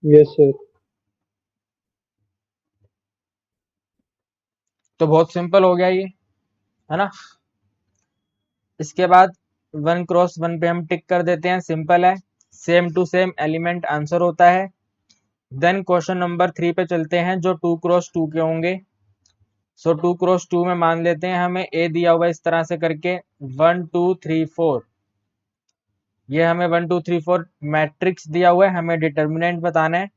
Yes sir. तो बहुत simple हो गया ये, है ना। इसके बाद 1 क्रॉस 1 पे हम टिक कर देते हैं, सिंपल है, same to same element answer होता है। देन क्वेश्चन नंबर 3 पे चलते हैं, जो 2 क्रॉस 2 के होंगे। सो 2 क्रॉस 2 में मान लेते हैं हमें ए दिया हुआ है इस तरह से करके 1 2 3 4। ये हमें 1 2 3 4 मैट्रिक्स दिया हुआ है, हमें डिटर्मिनेंट बताना है।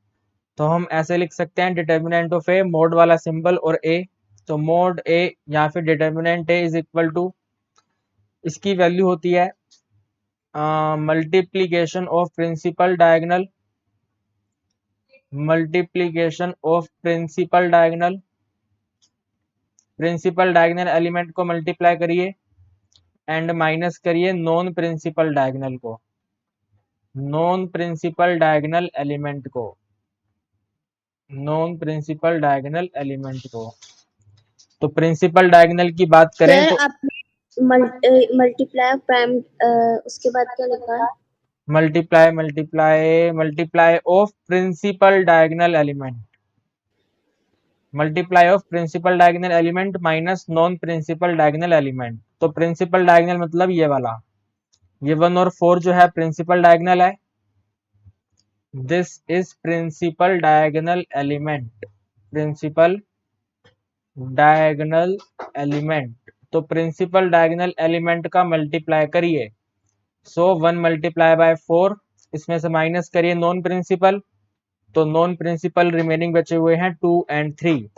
तो हम ऐसे लिख सकते हैं, डिटर्मिनेंट ऑफ ए, मोड वाला सिंबल और ए। तो मोड ए या फिर determinant A is equal to, इसकी वैल्यू होती है multiplication of principal diagonal, multiplication of principal diagonal, principal diagonal element को मल्टीप्लाई करिए एंड माइनस करिए नॉन प्रिंसिपल डायगोनल को, नॉन प्रिंसिपल डायगोनल एलिमेंट को, नॉन प्रिंसिपल डायगोनल एलिमेंट को। तो प्रिंसिपल डायगोनल की बात करें सर तो आपने मल्टीप्लाई प्राइम उसके बाद क्या लिखा है? Multiply multiply multiply of principal diagonal element, multiply of principal diagonal element minus non principal diagonal element. तो प्रिंसिपल डायगोनल मतलब ये वाला, ये 1 और 4 जो है प्रिंसिपल डायगोनल है। This is principal diagonal element, principal diagonal element. तो प्रिंसिपल डायगोनल एलिमेंट का मल्टीप्लाई करिए, सो 1 × 4, इसमें से माइनस करिए नॉन प्रिंसिपल, तो नॉन प्रिंसिपल रिमेनिंग बचे हुए हैं 2 and 3।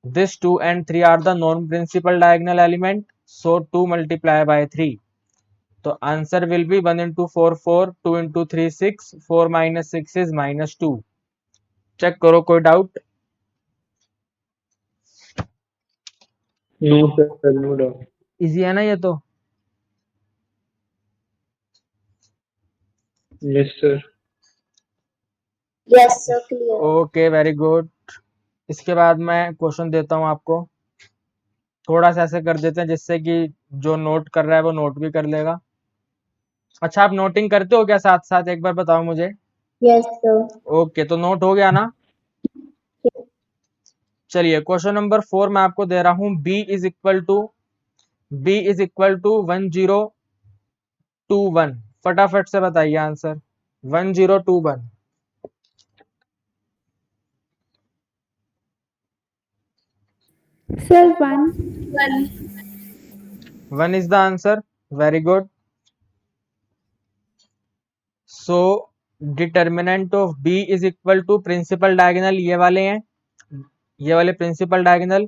This 2 and 3 are the non-principal diagonal element, so 2 multiplied by 3। तो answer will be 1 × 4 4, 2 × 3 6, 4 - 6 is -2। Check करो कोई doubt. No sir, no doubt. Easy है ना ये तो। Yes sir. Yes sir, clear. Okay, very good. इसके बाद मैं क्वेश्चन देता हूं आपको, थोड़ा सा ऐसे कर देते हैं जिससे कि जो नोट कर रहा है वो नोट भी कर लेगा। अच्छा, आप नोटिंग करते हो क्या साथ साथ, एक बार बताओ मुझे। Yes sir. ओके, तो नोट हो गया ना। चलिए, क्वेश्चन नंबर 4 मैं आपको दे रहा हूं, b इज इक्वल टू 1021। फटाफट से बताइए answer. 1021। Sir 1। 1 is the answer, very good. So determinant of b is equal to principal diagonal, ये वाले हैं, ये वाले principal diagonal.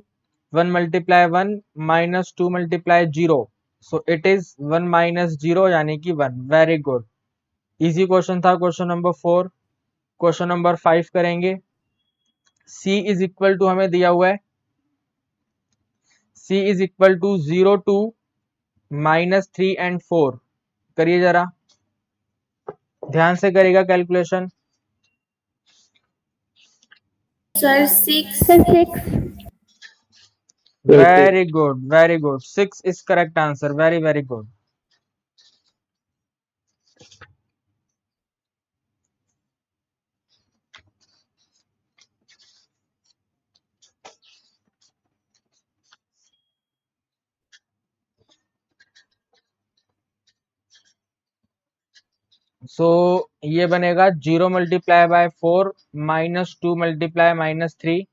1 × 1 -2 × 0, so it is 1 - 0 यानी कि 1। वेरी गुड, इजी क्वेश्चन था क्वेश्चन नंबर 4। क्वेश्चन नंबर 5 करेंगे। c इज इक्वल टू हमें दिया हुआ है, c is equal to 0 2 -3 and 4। करिए जरा, ध्यान से करिएगा calculation. Sir 6। Sir 6। Very good, very good, 6 is correct answer, very very good. So ये बनेगा 0 × 4 -2 × -3।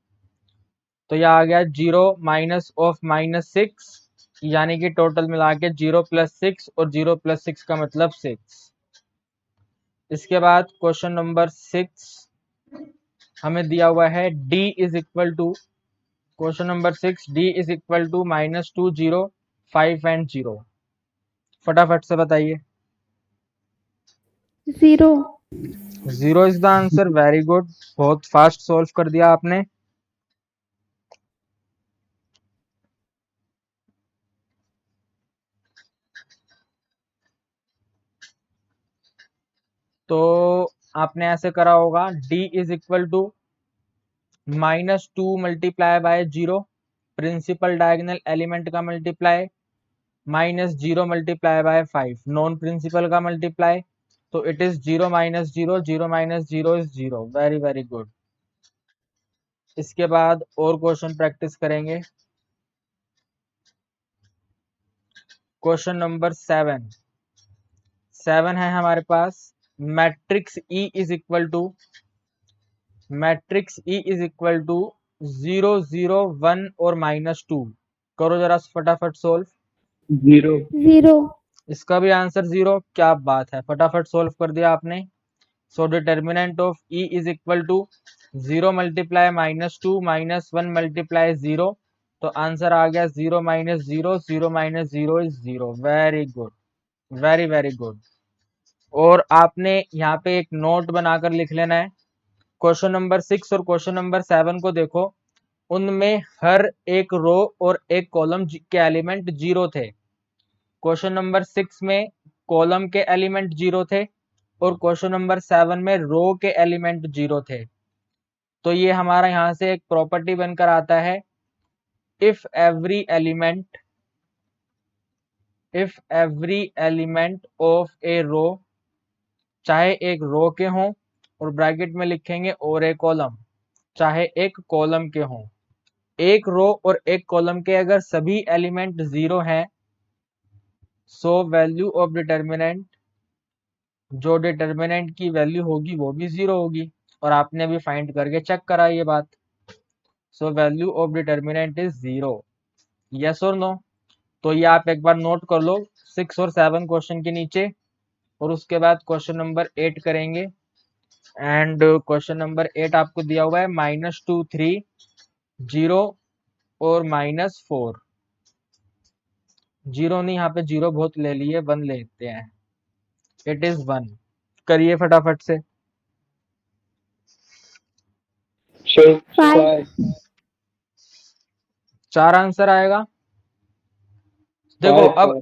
तो यह आ गया 0 माइनस ऑफ -6, यानी कि टोटल मिला के 0 + 6, और 0 + 6 का मतलब 6। इसके बाद क्वेश्चन नंबर 6 हमें दिया हुआ है, d is equal to, question number 6, d is equal to -2 0 5 and 0। फटाफट से बताइए। 0। 0 is the answer, very good, बहुत फास्ट सॉल्व कर दिया आपने। तो आपने ऐसे करा होगा, d is equal to -2 × 0, principal diagonal element का मल्टीप्लाई, -0 × 5, नॉन प्रिंसिपल का मल्टीप्लाई, तो it is 0 minus 0, 0 minus 0 is 0। Very very good. इसके बाद और क्वेश्चन प्रैक्टिस करेंगे। क्वेश्चन नंबर 7 है हमारे पास। Matrix E is equal to 0 0 1 और -2। करो जरा फटाफट सोल्व। 0 0 इसका भी आंसर 0। क्या बात है, फटाफट सोल्व कर दिया आपने। So determinant of E is equal to 0 multiply -2 -1 multiply 0। तो आंसर आ गया 0 minus 0, 0 minus 0 is 0। Very good, very very good. और आपने यहाँ पे एक नोट बनाकर लिख लेना है। क्वेश्चन नंबर 6 और क्वेश्चन नंबर 7 को देखो, उनमें हर एक रो और एक कॉलम के एलिमेंट 0 थे। क्वेश्चन नंबर 6 में कॉलम के एलिमेंट 0 थे और क्वेश्चन नंबर 7 में रो के एलिमेंट 0 थे। तो ये हमारा यहाँ से एक प्रॉपर्टी बनकर आता है, इफ एवरी एलिमेंट ऑफ ए रो, चाहे एक रो के हों और ब्रैकेट में लिखेंगे और एक कॉलम, चाहे एक कॉलम के हों, एक रो और एक कॉलम के अगर सभी एलिमेंट 0 हैं, सो वैल्यू ऑफ डिटर्मिनेंट, जो डिटर्मिनेंट की वैल्यू होगी वो भी 0 होगी। और आपने अभी फाइंड करके चेक करा ये बात। So value of determinant is 0। Yes और नो? तो ये आप एक बार नोट कर लो 6 और 7 क्वेश्चन के नीचे, और उसके बाद क्वेश्चन नंबर 8 करेंगे। एंड क्वेश्चन नंबर 8 आपको दिया हुआ है -2 3 0 और -4। 0 नहीं, यहाँ पे 0 बहुत ले लिए, 1 लेते हैं। It is 1। करिए फटाफट से। सर 5 5 4 आंसर आएगा। देखो अब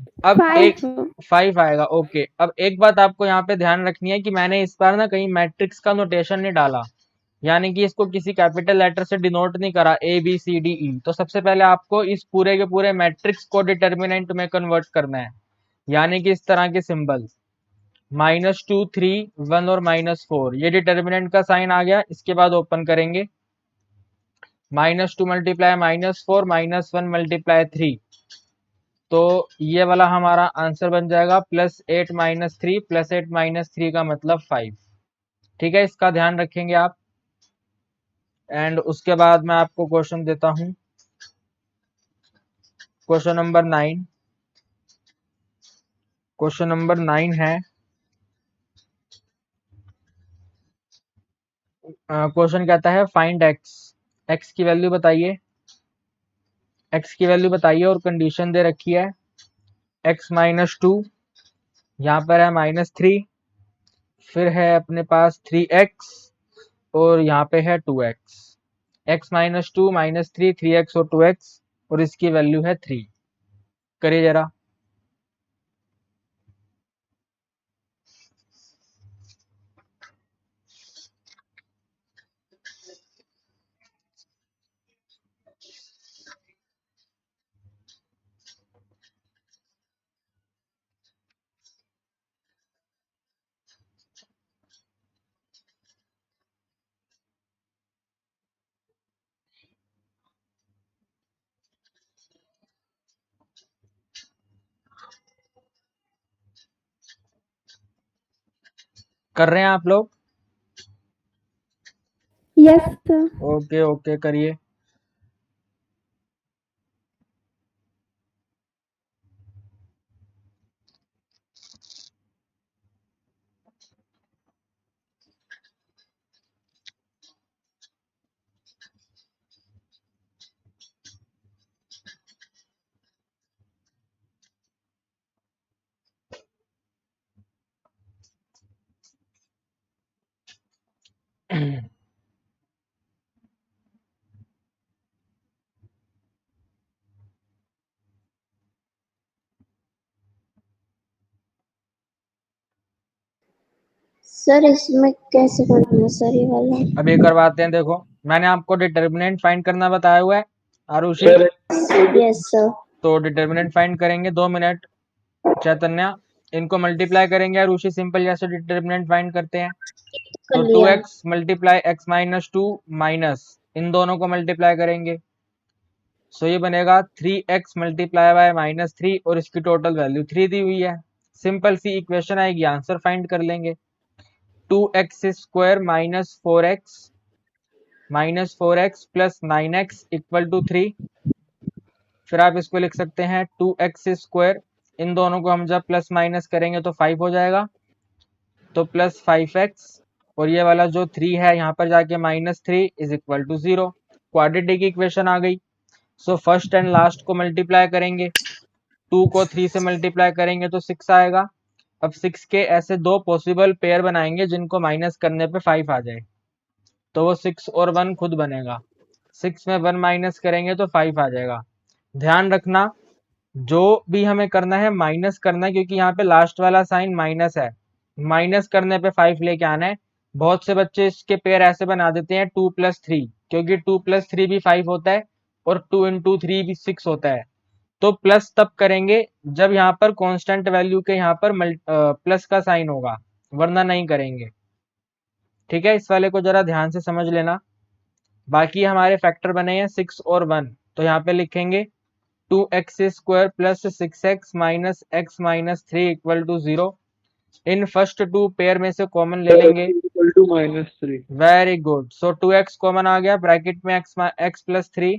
एक 5 आएगा। ओके, अब एक बात आपको यहाँ पे ध्यान रखनी है कि मैंने इस बार ना कहीं मैट्रिक्स का नोटेशन नहीं डाला, यानी कि इसको किसी कैपिटल लेटर से डिनोट नहीं करा ABCDE। तो सबसे पहले आपको इस पूरे के पूरे मैट्रिक्स को डिटर्मिनेंट में कन्वर्ट करना है, यानी कि इस तरह के सिंबल -2 3 1 और -4, ये डिटर्मिनेंट का साइन आ गया। इसके बाद ओपन करेंगे, -2 मल्टीप्लाई -4 -1 मल्टीप्लाई 3। तो ये वाला हमारा आंसर बन जाएगा +8 -3 +8 -3 का मतलब 5। ठीक है, इसका ध्यान रखेंगे आप। एंड उसके बाद मैं आपको क्वेश्चन देता हूं, क्वेश्चन नंबर 9। क्वेश्चन नंबर 9 है, क्वेश्चन कहता है फाइंड एक्स की वैल्यू बताइए। एक्स की वैल्यू बताइए और कंडीशन दे रखी है x -2, यहाँ पर है -3, फिर है अपने पास 3x और यहाँ पे है 2x। x -2 -3 3x और 2x, और इसकी वैल्यू है 3। करिए जरा। कर रहे हैं आप लोग? Yes sir. ओके ओके, करिए। सर इसमें कैसे करना है सर ये वाला? अब ये करवाते हैं। देखो, मैंने आपको डिटर्मिनेंट फाइंड करना बताया हुआ है आरुषि। Sir yes sir. तो डिटर्मिनेंट फाइंड करेंगे। 2 मिनट चैतन्या, इनको मल्टीप्लाई करेंगे यार ऋषि, सिंपल जैसे डिटर्मिनेंट फाइंड करते हैं। कर तो लिया। 2x multiply x minus 2 minus इन दोनों को मल्टीप्लाई करेंगे, सो ये बनेगा 3x मल्टीप्लाई बाय माइनस 3 और इसकी टोटल वैल्यू 3 दी हुई है। सिंपल सी इक्वेशन आएगी, आंसर फाइंड कर लेंगे। 2x square minus 4x plus 9x equal to 3। फिर आप इसको लिख सकते हैं 2x स्क्वायर, इन दोनों को हम जब प्लस माइनस करेंगे तो 5 हो जाएगा, तो प्लस 5x और ये वाला जो 3 है यहाँ पर जाके minus 3 is equal to 0। Quadratic equation आ गई। सो फर्स्ट एंड लास्ट को मल्टीप्लाई करेंगे, 2 को 3 से मल्टीप्लाई करेंगे तो 6 आएगा। अब 6 के ऐसे दो पॉसिबल पेयर बनाएंगे जिनको माइनस करने पे 5 आ जाए, तो वो 6 और 1 खुद बनेगा। 6 में 1 माइनस करेंगे तो 5 आ जाएगा। ध्यान रखना जो भी हमें करना है माइनस करना है, क्योंकि यहाँ पे लास्ट वाला साइन माइनस है, माइनस करने पे 5 लेके आना है। बहुत से बच्चे इसके पेयर ऐसे बना देते हैं 2 प्लस 3, क्योंकि 2 प्लस 3 भी 5 होता है और 2 इंटू 3 भी 6 होता है। तो प्लस तब करेंगे जब यहाँ पर कांस्टेंट वैल्यू के यहाँ पर प्लस का साइन होगा, वरना नहीं करेंगे। ठीक है, इस वाले को जरा ध्यान से समझ लेना। बाकी हमारे फैक्टर बने हैं 6 और 1, तो यहाँ पे लिखेंगे 2x square plus 6x minus x minus 3 equal to 0। इन फर्स्ट टू पेयर में से कॉमन ले लेंगे। Equal to -3। Very good. So 2x common आ गया, ब्रैकेट में x प्लस 3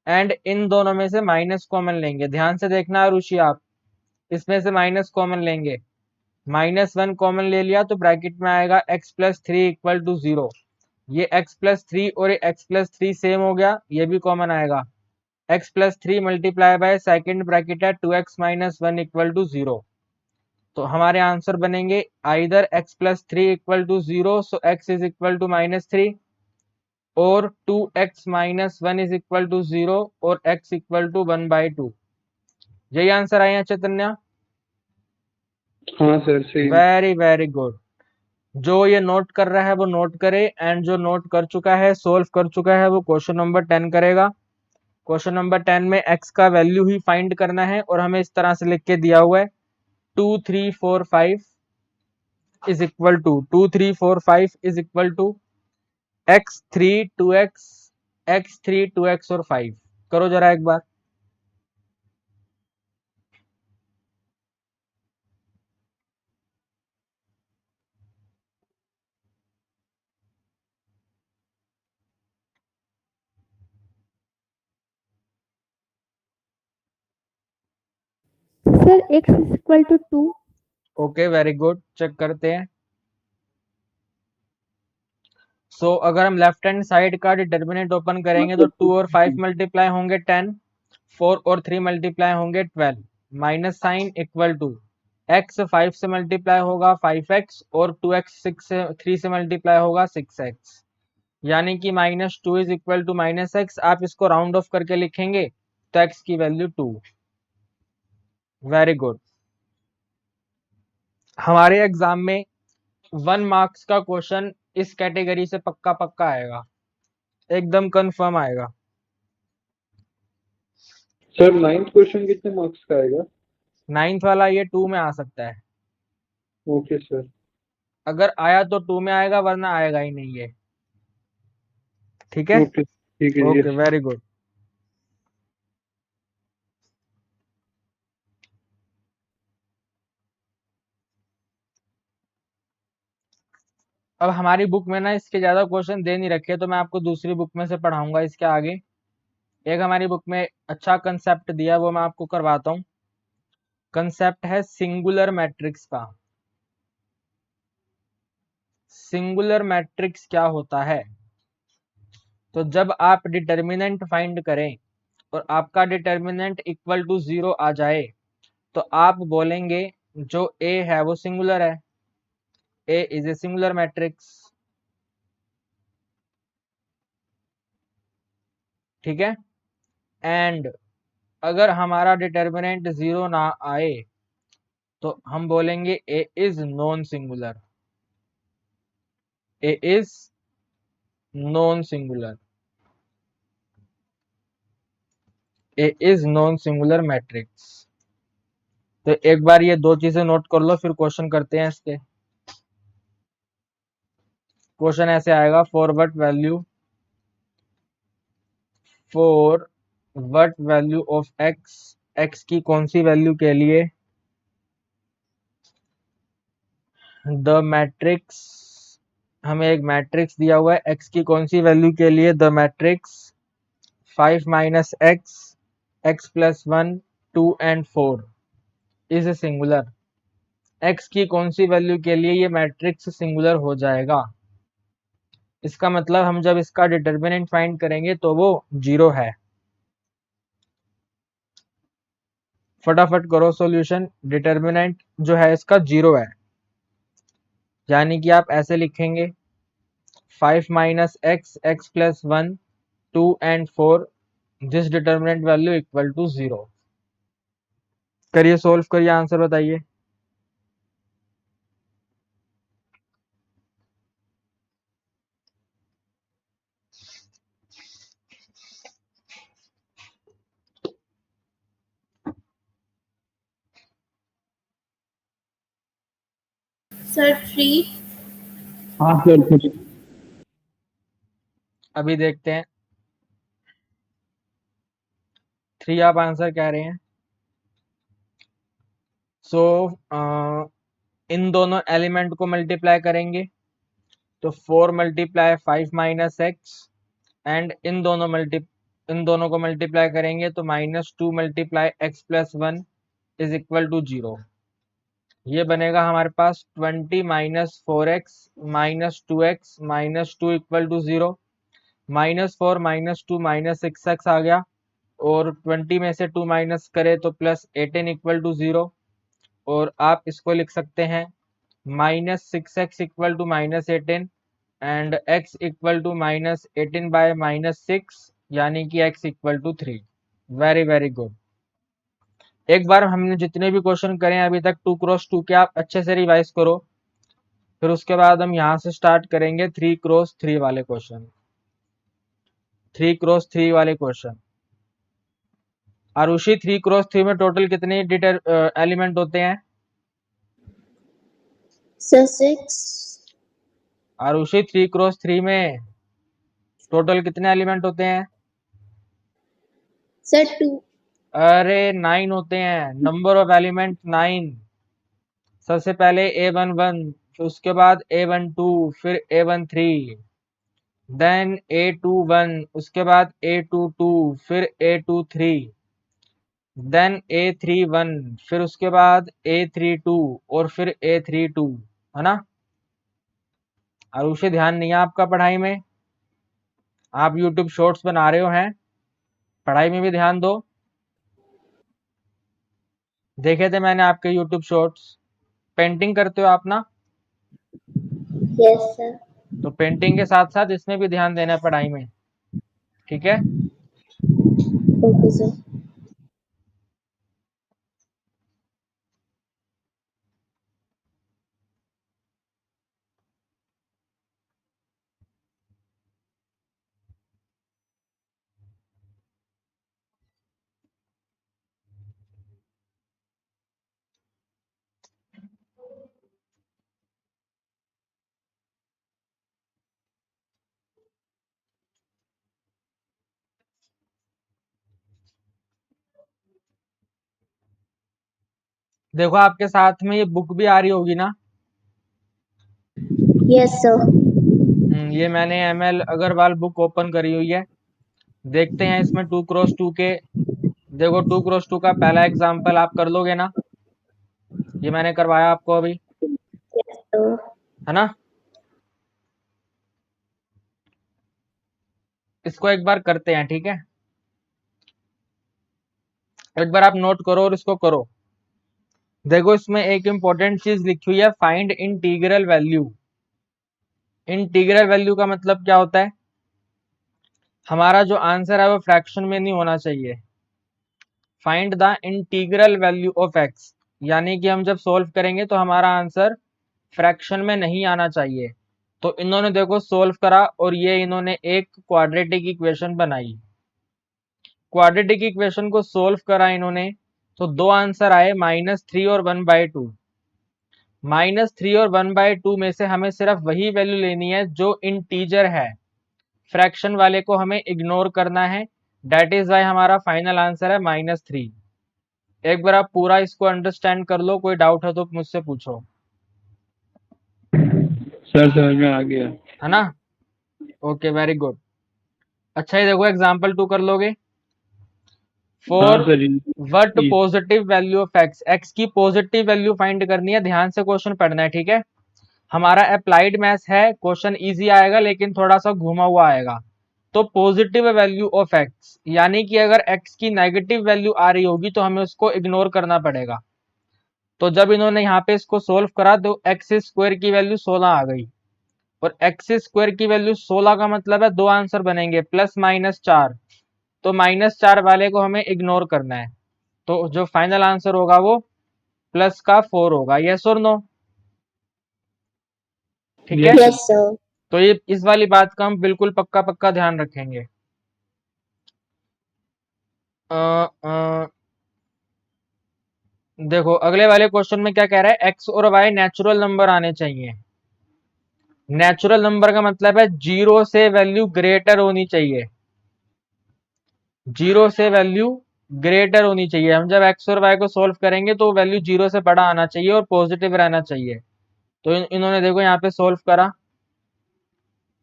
एंड इन दोनों में से माइनस कॉमन लेंगे। ध्यान से देखना रुचि, आप इसमें से माइनस कॉमन लेंगे, -1 कॉमन ले लिया तो ब्रैकेट में आएगा x प्लस 3 इक्वल टू 0। ये x प्लस 3 और ये x प्लस 3 सेम हो गया, ये भी कॉमन आएगा। x plus 3 multiply by second bracket है 2x माइनस 1 इक्वल टू 0। तो हमारे आंसर बनेंगे either x plus 3 equal to 0, so x is equal to -3, और 2x minus 1 is equal to 0 और x इक्वल टू 1/2। यही आंसर आए हैं चैतन्य? हाँ सर, सही। Very very good. जो ये नोट कर रहा है वो नोट करे, एंड जो नोट कर चुका है, सोल्व कर चुका है, वो क्वेश्चन नंबर 10 करेगा। क्वेश्चन नंबर 10 में x का वैल्यू ही फाइंड करना है और हमें इस तरह से लिख के दिया हुआ है 2 3 4 5 is equal to 2 3 4 5 is equal to x3 2x x3 2x और 5। करो जरा एक बार। Sir x is equal to 2। Okay, very good. Check करते हैं। सो अगर हम लेफ्ट हैंड साइड का डिटर्मिनेंट ओपन करेंगे तो 2 और 5 मल्टीप्लाई होंगे 10, 4 और 3 मल्टीप्लाई होंगे 12, minus sign equal to x 5 से मल्टीप्लाई होगा 5x और 2x 3 से मल्टीप्लाई होगा 6x, यानी कि -2 इज इक्वल टू -x। आप इसको राउंड ऑफ करके लिखेंगे तो x की वैल्यू 2। Very good. हमारे एग्जाम में 1 मार्क्स का क्वेश्चन इस कैटेगरी से पक्का पक्का आएगा, एकदम कंफर्म आएगा। सर 9th क्वेश्चन कितने मार्क्स का आएगा? 9th वाला ये 2 में आ सकता है। Okay sir. अगर आया तो 2 में आएगा, वरना आएगा ही नहीं ये। ठीक है, ओके, ठीक है। Okay, yes. Very good. अब हमारी बुक में ना इसके ज्यादा क्वेश्चन दे नहीं रखे, तो मैं आपको दूसरी बुक में से पढ़ाऊंगा इसके आगे। एक हमारी बुक में अच्छा कंसेप्ट दिया, वो मैं आपको करवाता हूँ। कंसेप्ट है सिंगुलर मैट्रिक्स का। सिंगुलर मैट्रिक्स क्या होता है? तो जब आप डिटर्मिनेंट फाइंड करें और आपका डिटर्मिनेंट इक्वल टू 0 आ जाए, तो आप बोलेंगे जो A है वो सिंगुलर है, A is a singular matrix. ठीक है, एंड अगर हमारा डिटर्मिनेंट 0 ना आए तो हम बोलेंगे A is non singular, A is non singular, A is non singular matrix. तो एक बार ये दो चीजें नोट कर लो, फिर क्वेश्चन करते हैं इसके। क्वेश्चन ऐसे आएगा, for what value of x, x की कौन सी वैल्यू के लिए द मैट्रिक्स, हमें एक मैट्रिक्स दिया हुआ है, एक्स की कौन सी वैल्यू के लिए the matrix 5 minus x, x plus 1, 2 and 4 is singular. X की कौन सी वैल्यू के लिए ये मैट्रिक्स सिंगुलर हो जाएगा। इसका मतलब हम जब इसका डिटर्मिनेंट फाइंड करेंगे तो वो 0 है। फटाफट करो सॉल्यूशन। डिटर्मिनेंट जो है इसका 0 है, यानी कि आप ऐसे लिखेंगे 5 minus x, x plus 1, 2 and 4, this determinant value equal to 0। करिए सोल्व करिए, आंसर बताइए। सर 3। हाँ सर। अभी देखते हैं 3 आप आंसर कह रहे हैं। सो इन दोनों एलिमेंट को मल्टीप्लाई करेंगे तो 4 मल्टीप्लाई 5 माइनस एक्स, एंड इन दोनों को मल्टीप्लाई करेंगे तो -2 multiply x plus 1 is equal to 0। ये बनेगा हमारे पास 20 minus 4x minus 2x minus 2 equal to 0। -4 -2 -6x आ गया, और 20 में से 2 माइनस करे तो +18 इक्वल टू 0। और आप इसको लिख सकते हैं -6x equal to -18 and x equal to -18 by -6, यानी कि x equal to 3। Very very good. एक बार हमने जितने भी क्वेश्चन करे हैं अभी तक 2x2 के, आप अच्छे से रिवाइज करो, फिर उसके बाद हम यहाँ से स्टार्ट करेंगे 3x3 वाले क्वेश्चन। 3x3 वाले क्वेश्चन। आरुषि 3x3 में टोटल कितने एलिमेंट होते हैं? सर 6। आरुषि 3x3 में टोटल कितने एलिमेंट होते हैं? सर 2। अरे 9 होते हैं। Number of element 9। सबसे पहले A11, फिर उसके बाद A12, फिर A13, देन A21, उसके बाद A22, फिर A23, देन A31, फिर उसके बाद A32 और फिर A32, है ना। आरुषि ध्यान नहीं है आपका पढ़ाई में? आप YouTube शॉर्ट्स बना रहे हो हैं, पढ़ाई में भी ध्यान दो। देखे थे मैंने आपके YouTube शॉर्ट्स। पेंटिंग करते हो आप ना? Yes sir. तो पेंटिंग के साथ साथ इसमें भी ध्यान देना है पढ़ाई में, ठीक है। Okay sir. देखो आपके साथ में ये बुक भी आ रही होगी ना। Yes sir. ये मैंने ML अग्रवाल बुक ओपन करी हुई है। देखते हैं इसमें 2x2 के। देखो 2x2 का पहला एग्जाम्पल आप कर लोगे ना, ये मैंने करवाया आपको अभी, यस सर। है ना। इसको एक बार करते हैं, ठीक है। एक बार आप नोट करो और इसको करो। देखो इसमें एक इंपॉर्टेंट चीज लिखी हुई है, find integral value. Integral value का मतलब क्या होता है? हमारा जो आंसर है वो फ्रैक्शन में नहीं होना चाहिए। Find the integral value of x, यानी कि हम जब सॉल्व करेंगे तो हमारा आंसर फ्रैक्शन में नहीं आना चाहिए। तो इन्होंने देखो सॉल्व करा और ये इन्होंने एक क्वाड्रेटिक इक्वेशन बनाई। क्वाड्रेटिक इक्वेशन को सॉल्व करा इन्होंने, तो दो आंसर आए -3 और 1/2। -3 और 1/2 में से हमें सिर्फ वही वैल्यू लेनी है जो इंटीजर है, फ्रैक्शन वाले को हमें इग्नोर करना है। दैट इज वाई हमारा फाइनल आंसर है -3। एक बार आप पूरा इसको अंडरस्टैंड कर लो, कोई डाउट है तो मुझसे पूछो। सर समझ में आ गया। है ना? Okay, very good. अच्छा, ये देखो एग्जाम्पल 2 कर लोगे। हाँ फॉर सर। व्हाट ये- positive value of x, x की पॉजिटिव वैल्यू फाइंड करनी है। ध्यान से क्वेश्चन पढ़ना है, ठीक है? हमारा अप्लाइड मैथ्स है, क्वेश्चन इजी आएगा लेकिन थोड़ा सा घुमा हुआ आएगा। तो पॉजिटिव वैल्यू ऑफ एक्स यानी कि अगर एक्स की नेगेटिव वैल्यू आ रही होगी तो हमें उसको इग्नोर करना पड़ेगा। तो जब इन्होंने यहाँ पे इसको सोल्व करा तो एक्स स्क्वायर की वैल्यू 16 आ गई, और एक्स स्क्वायर की वैल्यू 16 का मतलब है दो आंसर बनेंगे +-4। तो -4 वाले को हमें इग्नोर करना है। तो जो फाइनल आंसर होगा वो +4 होगा। यस और नो? ठीक है? Yes yes sir. तो ये इस वाली बात का हम बिल्कुल पक्का पक्का ध्यान रखेंगे। अ, अ, देखो अगले वाले क्वेश्चन में क्या कह रहा है, एक्स और वाई नेचुरल नंबर आने चाहिए। नेचुरल नंबर का मतलब है जीरो से वैल्यू ग्रेटर होनी चाहिए, जीरो से वैल्यू ग्रेटर होनी चाहिए। हम जब एक्स और वाई को सोल्व करेंगे तो वैल्यू जीरो से बड़ा आना चाहिए और पॉजिटिव रहना चाहिए। तो इन्होंने देखो यहाँ पे सोल्व करा,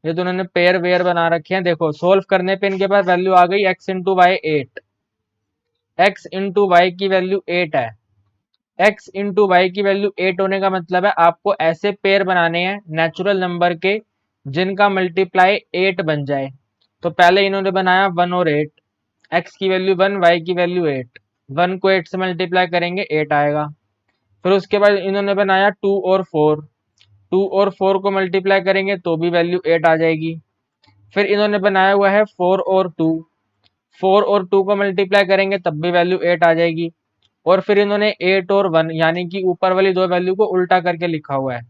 ये तो उन्होंने पेयर वेयर बना रखे हैं। देखो सोल्व करने पे इनके पास वैल्यू आ गई x into y 8, x into y की वैल्यू 8 है। x इंटू वाई की वैल्यू 8 होने का मतलब है आपको ऐसे पेयर बनाने हैं नेचुरल नंबर के जिनका मल्टीप्लाई 8 बन जाए। तो पहले इन्होंने बनाया 1 और 8, x की वैल्यू 1, y की वैल्यू 8। 1 को 8 से मल्टीप्लाई करेंगे 8 आएगा। फिर उसके बाद इन्होंने बनाया 2 और 4, 2 और 4 को मल्टीप्लाई करेंगे तो भी वैल्यू 8 आ जाएगी। फिर इन्होंने बनाया हुआ है 4 और 2, 4 और 2 को मल्टीप्लाई करेंगे तब भी वैल्यू 8 आ जाएगी। और फिर इन्होंने 8 और 1 यानी कि ऊपर वाली दो वैल्यू को उल्टा करके लिखा हुआ है।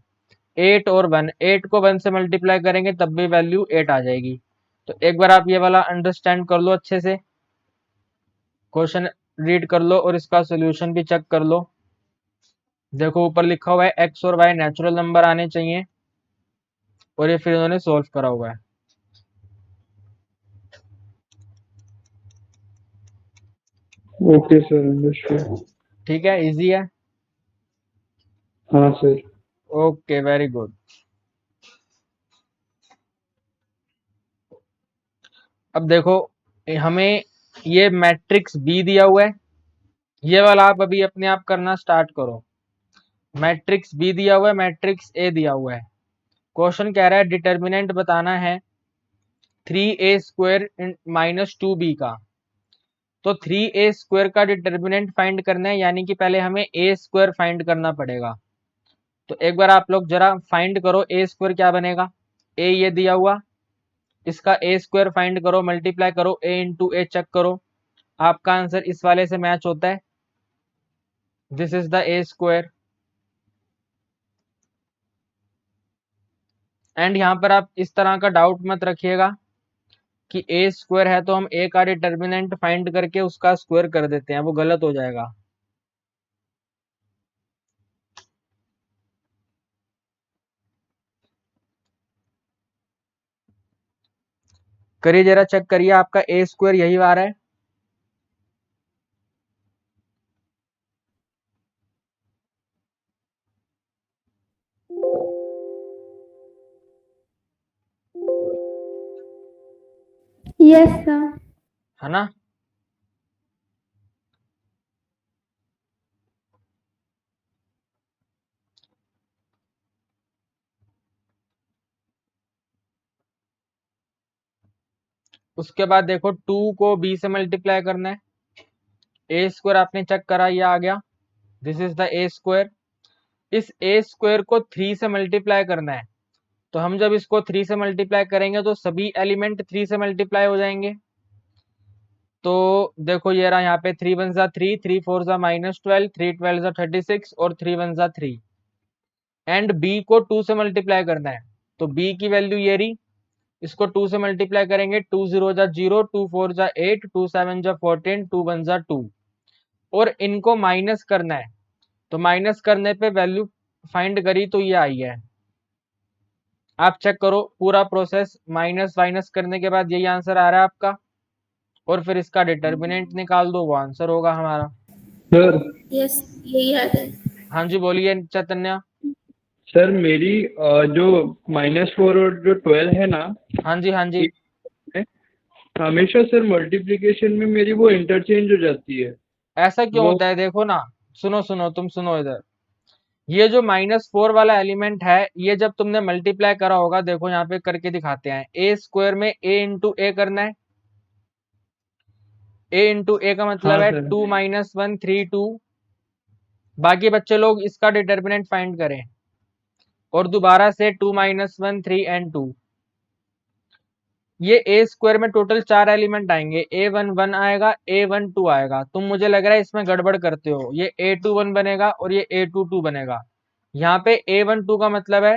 8 और 1, 8 को 1 से मल्टीप्लाई करेंगे तब भी वैल्यू 8 आ जाएगी। तो एक बार आप ये वाला अंडरस्टैंड कर लो अच्छे से, क्वेश्चन रीड कर लो और इसका सोल्यूशन भी चेक कर लो। देखो ऊपर लिखा हुआ है एक्स और वाई नेचुरल नंबर आने चाहिए, और ये फिर इन्होंने सोल्व करा हुआ है। Okay sir, understood. ठीक है, इजी है। हाँ सर। Okay, very good. अब देखो हमें ये मैट्रिक्स बी दिया हुआ है, ये वाला आप अभी अपने आप करना स्टार्ट करो। मैट्रिक्स बी दिया हुआ है, मैट्रिक्स ए दिया हुआ है। क्वेश्चन कह रहा है डिटर्मिनेंट बताना है 3a² -2b का। तो 3a² का डिटर्मिनेंट फाइंड करना है, यानी कि पहले हमें a² फाइंड करना पड़ेगा। तो एक बार आप लोग जरा फाइंड करो a² क्या बनेगा। a ये दिया हुआ, इसका a² फाइंड करो, मल्टीप्लाई करो, a इंटू ए चेक करो, आपका आंसर इस वाले से मैच होता है। This is the a²। And यहाँ पर आप इस तरह का डाउट मत रखिएगा कि a² है तो हम a का डिटर्मिनेंट फाइंड करके उसका स्क्वायर कर देते हैं, वो गलत हो जाएगा। करिए जरा चेक करिए, आपका a² यही आ रहा है। Yes sir. है ना? उसके बाद देखो 2 को b से मल्टीप्लाई करना है, a² आपने चेक करा, ये आ गया, दिस इज द a²। इस a² को 3 से मल्टीप्लाई करना है, तो हम जब इसको 3 से मल्टीप्लाई करेंगे तो सभी एलिमेंट 3 से मल्टीप्लाई हो जाएंगे। तो देखो ये रहा, यहाँ पे 3 1 जा 3, 3 4 जा -12, 3 12 जा 36 और 3 1 जा 3। एंड b को 2 से मल्टीप्लाई करना है, तो b की वैल्यू ये रही, इसको 2 से मल्टीप्लाई करेंगे, 2 0 जा 0, 2 4 जा 8, 2 7 जा 14, 2 1 जा 2। और इनको माइनस करना है, तो माइनस करने पे वैल्यू फाइंड करी तो ये आई है। आप चेक करो पूरा प्रोसेस, माइनस माइनस करने के बाद यही आंसर आ रहा है आपका, और फिर इसका डिटर्मिनेंट निकाल दो, वो आंसर होगा हमारा। सर यस, यही आ रहा है। हाँ जी बोलिए चैतन्य। सर मेरी जो -4 और जो 12 है ना, हाँ जी हाँ जी। ये हमेशा सर मल्टीप्लिकेशन में मेरी वो इंटरचेंज हो जाती है। ऐसा क्यों वो होता है, देखो ना, सुनो सुनो तुम सुनो इधर, ये जो -4 वाला एलिमेंट है, ये जब तुमने मल्टीप्लाई करा होगा, देखो यहाँ पे करके दिखाते हैं, ए स्क्वायर में ए इंटू ए करना है, ए इंटू ए का मतलब हाँ है सर। 2 - 1 3 2। बाकी बच्चे लोग इसका डिटर्मिनेंट फाइंड करें, और दोबारा से 2 - 1 3 एंड 2। ये ए स्क्वायर में टोटल 4 एलिमेंट आएंगे, A1 1 आएगा, A1 2 आएगा। तुम मुझे लग रहा है इसमें गड़बड़ करते हो, ये A2 1 बनेगा और ये A2 2 बनेगा। यहाँ पे A1 2 का मतलब है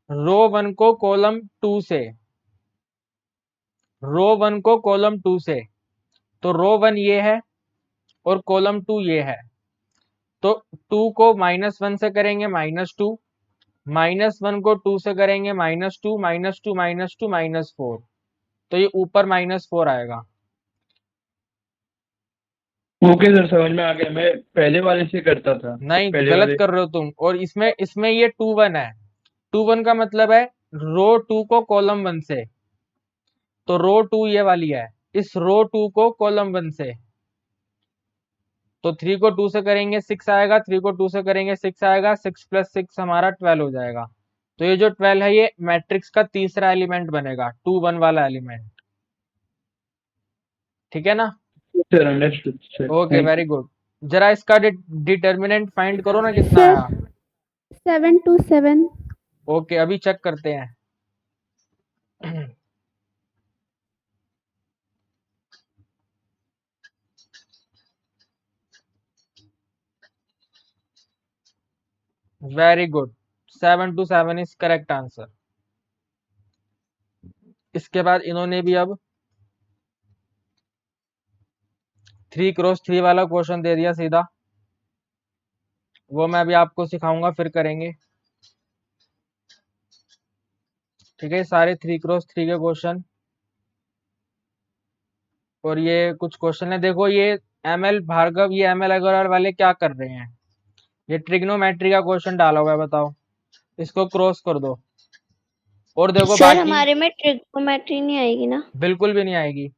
रो 1 को कॉलम 2 से, रो 1 को कॉलम 2 से, तो रो 1 ये है और कॉलम 2 ये है, तो 2 को -1 से करेंगे -2, -1 को 2 से करेंगे -2 -2 -2 -4, तो ये ऊपर -4 आएगा। ओके सर, समझ में आ गया। मैं पहले वाले से करता था, नहीं पहले गलत वाले। कर रहे हो तुम, और इसमें इसमें ये 2 1 है, 2 1 का मतलब है रो 2 को कॉलम 1 से, तो रो 2 ये वाली है, इस रो 2 को कॉलम 1 से, तो 3 को 2 से करेंगे 6 आएगा, 3 को 2 से करेंगे 6 आएगा, 6 + 6 हमारा 12 हो जाएगा। तो ये जो 12 है, ये मैट्रिक्स का तीसरा एलिमेंट बनेगा, 2 1 वाला एलिमेंट। ठीक है ना? Sir understood sir, okay thank very you. Good. जरा इसका डिटर्मिनेंट फाइंड करो ना, कितना सर आया। 727। ओके अभी चेक करते हैं। Very good, 727 is correct answer. इसके बाद इन्होंने भी अब 3 × 3 वाला क्वेश्चन दे दिया सीधा, वो मैं अभी आपको सिखाऊंगा, फिर करेंगे। ठीक है, सारे 3 × 3 के क्वेश्चन, और ये कुछ क्वेश्चन है, देखो ये ML भार्गव, ये ML अग्रवाल वाले क्या कर रहे हैं, ये ट्रिग्नोमेट्री का क्वेश्चन डाला हुआ है, बताओ, इसको क्रॉस कर दो, और देखो सर बाकी हमारे में ट्रिग्नोमेट्री नहीं आएगी ना? बिल्कुल भी नहीं आएगी।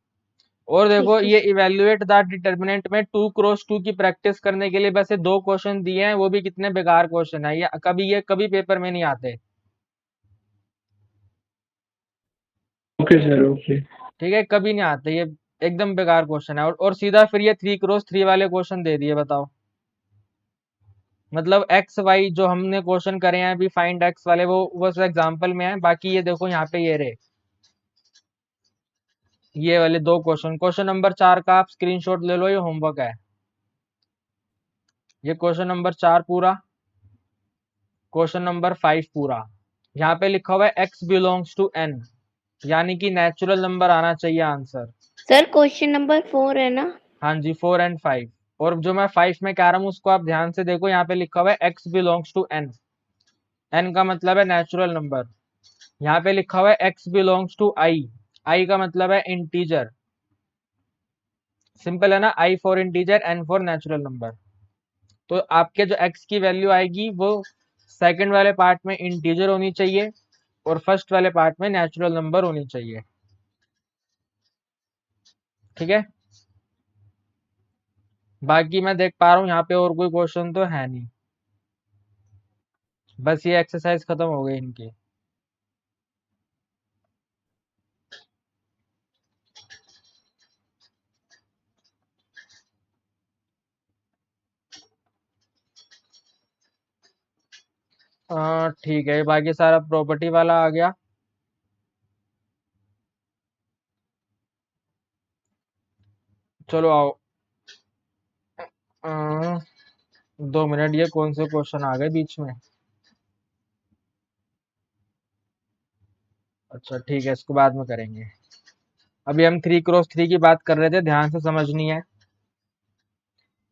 और देखो ठीक है। ये इवेल्युएट द डिटर्मिनेंट में 2 × 2 की प्रैक्टिस करने के लिए बस ये 2 क्वेश्चन दिए हैं, वो भी कितने बेकार क्वेश्चन है, ये कभी पेपर में नहीं आते। Okay sir, okay. ठीक है, कभी नहीं आते ये, एकदम बेकार क्वेश्चन है, और सीधा फिर ये 3 × 3 वाले क्वेश्चन दे दिए, बताओ, मतलब एक्स वाई जो हमने क्वेश्चन करे हैं अभी फाइंड एक्स वाले, वो बस एग्जांपल में है, बाकी ये देखो यहाँ पे ये रहे, ये वाले 2 क्वेश्चन, क्वेश्चन नंबर 4 का आप स्क्रीनशॉट ले लो, ये होमवर्क है, ये क्वेश्चन नंबर 4 पूरा, क्वेश्चन नंबर 5 पूरा। यहाँ पे लिखा हुआ है एक्स बिलोंग्स टू एन, यानी कि नेचुरल नंबर आना चाहिए आंसर। सर क्वेश्चन नंबर 4 है ना? हाँ जी 4 और 5, और जो मैं 5 में कह रहा हूँ उसको आप ध्यान से देखो, यहाँ पे लिखा हुआ है x belongs to N, N का मतलब है नेचुरल नंबर। यहाँ पे लिखा हुआ है x belongs to I, I का मतलब है इंटीजर, सिंपल है ना, I for integer, N for natural number. तो आपके जो एक्स की वैल्यू आएगी वो सेकंड वाले पार्ट में इंटीजर होनी चाहिए, और फर्स्ट वाले पार्ट में नेचुरल नंबर होनी चाहिए। ठीक है, बाकी मैं देख पा रहा हूँ यहाँ पे और कोई क्वेश्चन तो है नहीं, बस ये एक्सरसाइज खत्म हो गई इनकी। ठीक है, बाकी सारा प्रॉपर्टी वाला आ गया। चलो आओ, 2 मिनट, ये कौन से क्वेश्चन आ गए बीच में, अच्छा ठीक है, इसको बाद में करेंगे, अभी हम 3 × 3 की बात कर रहे थे, ध्यान से समझनी है।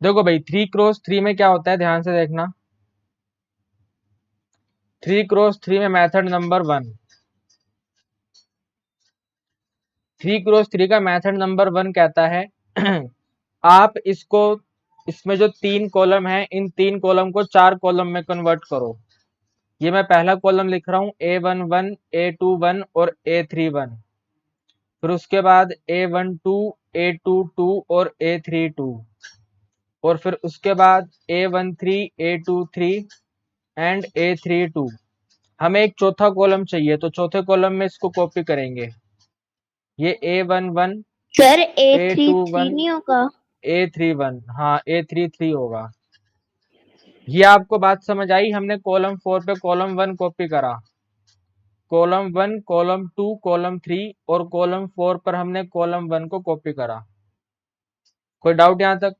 देखो भाई 3x3 में क्या होता है, ध्यान से देखना। 3x3 में मेथड नंबर 1, 3x3 का मेथड नंबर 1 कहता है आप इसमें जो 3 कॉलम है, इन 3 कॉलम को 4 कॉलम में कन्वर्ट करो। ये मैं पहला कॉलम लिख रहा हूँ A11, A21 और A31। फिर उसके बाद A12, A22 और A32, और फिर उसके बाद A13, A23 एंड A32। हमें एक चौथा कॉलम चाहिए, तो चौथे कॉलम में इसको कॉपी करेंगे। ये A11, सर A33 A21, नहीं होगा? A31, हाँ A33 होगा। ये आपको बात समझ आई? हमने कॉलम 4 पे कॉलम 1 कॉपी करा, कॉलम 1, कॉलम 2, कॉलम 3 और कॉलम 4 पर हमने कॉलम 1 को कॉपी करा। कोई डाउट यहाँ तक?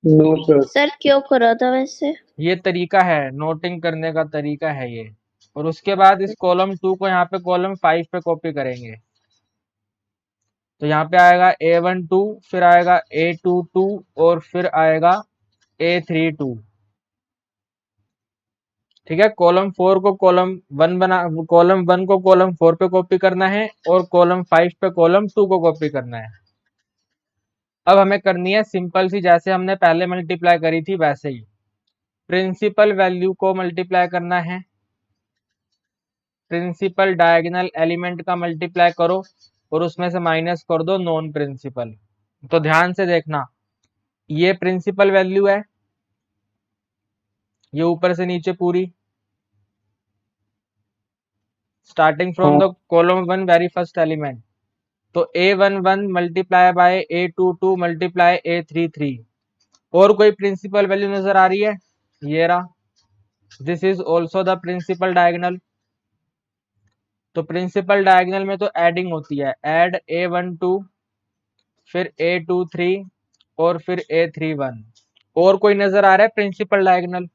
No sir. सर क्यों करा था वैसे? ये तरीका है, नोटिंग करने का तरीका है ये। और उसके बाद इस कॉलम 2 को यहाँ पे कॉलम 5 पे कॉपी करेंगे। तो यहाँ पे आएगा A12, फिर आएगा A22 और फिर आएगा A32। ठीक है, कॉलम 4 को कॉलम 1 को कॉलम 4 पे कॉपी करना है और कॉलम 5 पे कॉलम 2 को कॉपी करना है। अब हमें करनी है सिंपल सी, जैसे हमने पहले मल्टीप्लाई करी थी वैसे ही प्रिंसिपल वैल्यू को मल्टीप्लाई करना है। प्रिंसिपल डायगोनल एलिमेंट का मल्टीप्लाई करो और उसमें से माइनस कर दो नॉन प्रिंसिपल। तो ध्यान से देखना, ये प्रिंसिपल वैल्यू है, ये ऊपर से नीचे पूरी, starting from the column 1 very first element. तो A11 multiply by A22 multiply A33। और कोई प्रिंसिपल वैल्यू नजर आ रही है? ये रहा, this is also the principal diagonal. तो प्रिंसिपल डायगोनल में तो एडिंग होती है, एड A12 फिर A23 और फिर A31। और कोई नजर आ रहा है प्रिंसिपल डायगोनल?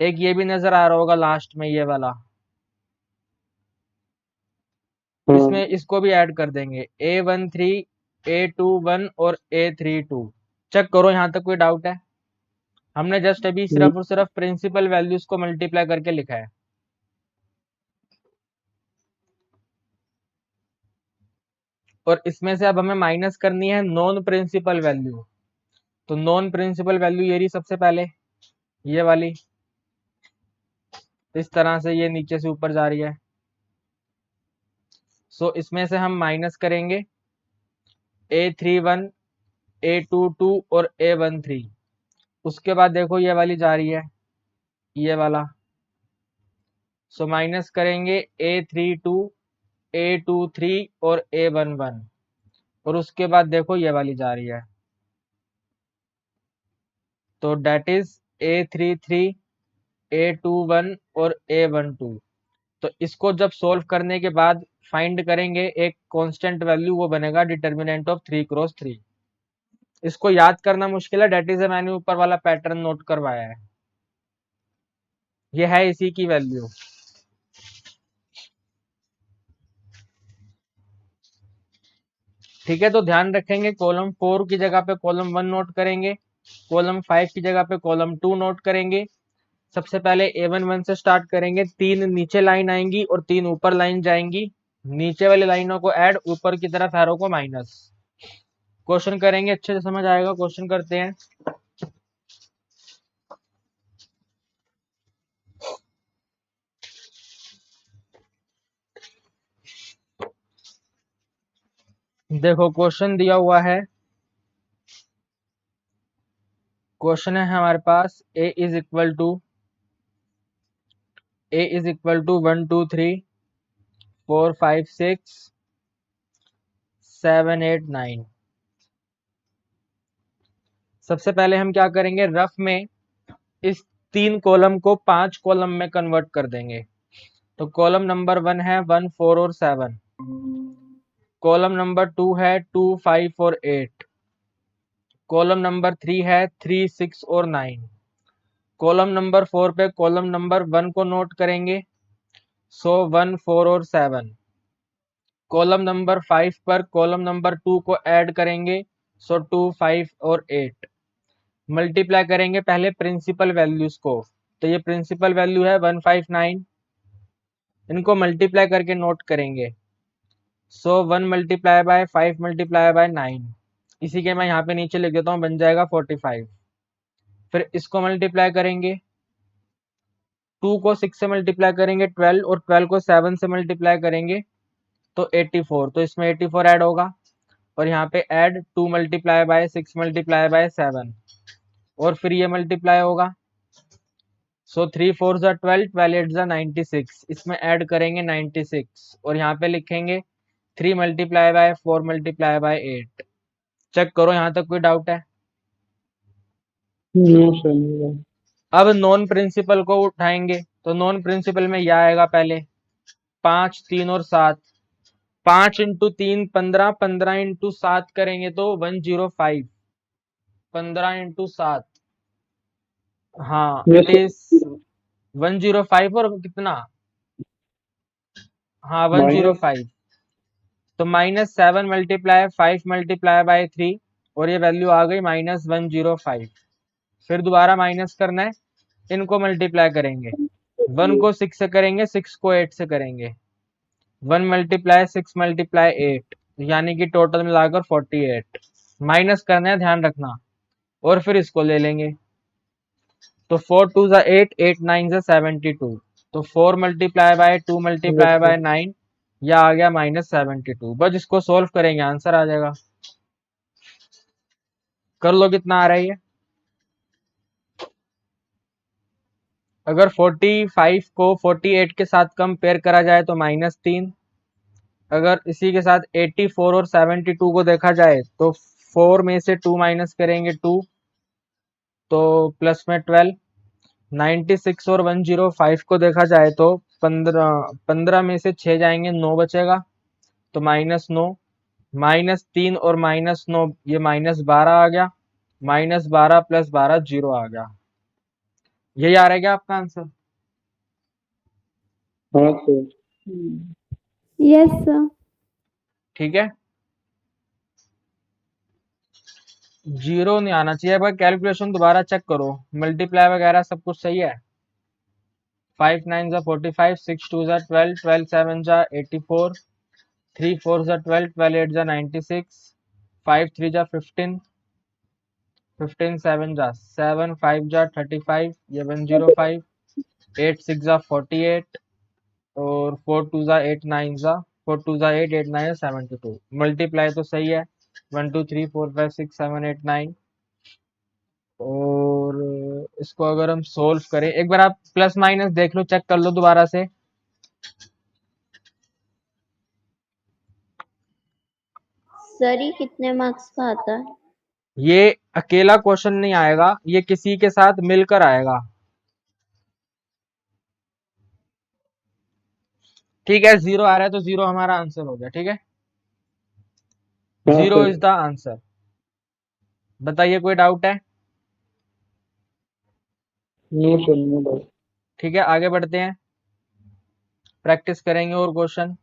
एक ये भी नजर आ रहा होगा लास्ट में, ये वाला। इसमें इसको भी ऐड कर देंगे, A13, A21 और A32। चेक करो यहाँ तक कोई डाउट है? हमने जस्ट अभी सिर्फ और सिर्फ प्रिंसिपल वैल्यूज को मल्टीप्लाई करके लिखा है। और इसमें से अब हमें माइनस करनी है नॉन प्रिंसिपल वैल्यू। तो नॉन प्रिंसिपल वैल्यू ये रही सबसे पहले, ये वाली। इस तरह से ये नीचे से ऊपर जा रही है। सो इसमें से हम माइनस करेंगे A31, A22 और A13। उसके बाद देखो ये वाली जा रही है, ये वाला। सो माइनस करेंगे A32, A23 और A11। और उसके बाद देखो ये वाली जा रही है, तो डेट इज A33, A21 और A12। तो इसको जब सोल्व करने के बाद फाइंड करेंगे एक कांस्टेंट वैल्यू, वो बनेगा डिटर्मिनेंट ऑफ 3x3। इसको याद करना मुश्किल है, डेट इज मैंने ऊपर वाला पैटर्न नोट करवाया है, ये है इसी की वैल्यू। ठीक है, तो ध्यान रखेंगे कॉलम 4 की जगह पे कॉलम 1 नोट करेंगे, कॉलम 5 की जगह पे कॉलम 2 नोट करेंगे। सबसे पहले A11 से स्टार्ट करेंगे, 3 नीचे लाइन आएंगी और 3 ऊपर लाइन जाएंगी। नीचे वाली लाइनों को ऐड, ऊपर की तरफ एरो को माइनस। क्वेश्चन करेंगे, अच्छे से समझ आएगा। क्वेश्चन करते हैं। देखो क्वेश्चन दिया हुआ है, क्वेश्चन है हमारे पास a इज इक्वल टू 1 2 3 4 5 6 7 8 9। सबसे पहले हम क्या करेंगे, रफ में इस 3 कॉलम को 5 कॉलम में कन्वर्ट कर देंगे। तो कॉलम नंबर 1 है 1 4 और 7, कॉलम नंबर 2 है 2 5 और 8, कॉलम नंबर 3 है 3 6 और 9। कॉलम नंबर 4 पे कॉलम नंबर 1 को नोट करेंगे, सो 1 4 और 7। कॉलम नंबर 5 पर कॉलम नंबर 2 को ऐड करेंगे, सो 2, 5 और 8 मल्टीप्लाई करेंगे पहले प्रिंसिपल वैल्यूज को, तो ये प्रिंसिपल वैल्यू है 159, इनको मल्टीप्लाई करके नोट करेंगे, सो 1 मल्टीप्लाई बाय 5 मल्टीप्लाई बाय 9, इसी के मैं यहाँ पे नीचे लिख देता हूँ, बन जाएगा 45। फिर इसको मल्टीप्लाई करेंगे, 2 को 6 से मल्टीप्लाई करेंगे 12, और 12 को 7 से मल्टीप्लाई करेंगे तो 84, तो इसमें 84 ऐड होगा, और यहाँ पे add 2 multiply by 6 multiply by 7, और फिर ये मल्टीप्लाई होगा, सो 3 4 जा 12, 12 8 जा 96, इसमें ऐड करेंगे 96, और यहाँ पे लिखेंगे 3 multiply by 4 multiply by 8। Check करो यहाँ तक कोई डाउट है? No sir, no. अब नॉन प्रिंसिपल को उठाएंगे, तो नॉन प्रिंसिपल में यह आएगा पहले 5, 3 और 7, 5 इंटू 3 15, 15 इंटू 7 करेंगे तो 105, 15 इंटू 7, हाँ Yes, इट sir. इज 105, और कितना, हाँ 105, तो -7 मल्टीप्लाई 5 मल्टीप्लाई बाय 3, और ये वैल्यू आ गई -105। फिर दोबारा माइनस करना है, इनको मल्टीप्लाई करेंगे, 1 को 6 से करेंगे, 6 को 8 से करेंगे, 1 मल्टीप्लाई 6 मल्टीप्लाई 8, यानी कि टोटल मिलाकर 48, माइनस करना है ध्यान रखना, और फिर इसको ले लेंगे, तो 4 2 जा 8, 8 9 जा 72, तो 4 मल्टीप्लाई बाय 2 मल्टीप्लाई बाय 9, या आ गया -72। बस इसको सोल्व करेंगे, आंसर आ जाएगा। कर लो कितना आ रहा है ये। अगर 45 को 48 के साथ कंपेयर करा जाए तो -3, अगर इसी के साथ 84 और 72 को देखा जाए तो 4 में से 2 माइनस करेंगे 2, तो प्लस में 12, 96 और 105 को देखा जाए तो 15 में से 6 जाएंगे, 9 बचेगा, तो -9, -3 और -9, ये -12 आ गया, -12 + 12 0 आ गया। यही आ रहा है क्या आपका आंसर? हाँ सर। Yes, sir. ठीक है, 0 नहीं आना चाहिए। भाई कैलकुलेशन दोबारा चेक करो, मल्टीप्लाई वगैरह सब कुछ सही है। 5 9 जा 45, 6 2 जा 12, 12 7 जा 84, 3 4 जा 12, 12 8 जा 96, 5 3 जा 15, 15 7 जा 7, 5 जा 35, ये 105, 8 6 जा 48, और 4 2 जा 8 9 जा 4 2 जा 8, 8 9 जा 72। मल्टीप्लाई तो सही है, 1 2 3 4 5 6 7 8 9, और इसको अगर हम सोल्व करें, एक बार आप प्लस माइनस देख लो, चेक कर लो दोबारा से। सर ये कितने मार्क्स का आता है? ये अकेला क्वेश्चन नहीं आएगा, ये किसी के साथ मिलकर आएगा। ठीक है, 0 आ रहा है तो 0 हमारा आंसर हो गया। ठीक है, हाँ 0 सर। Is the answer. बताइए कोई डाउट है? No sir, no doubt. ठीक है, आगे बढ़ते हैं, प्रैक्टिस करेंगे और क्वेश्चन।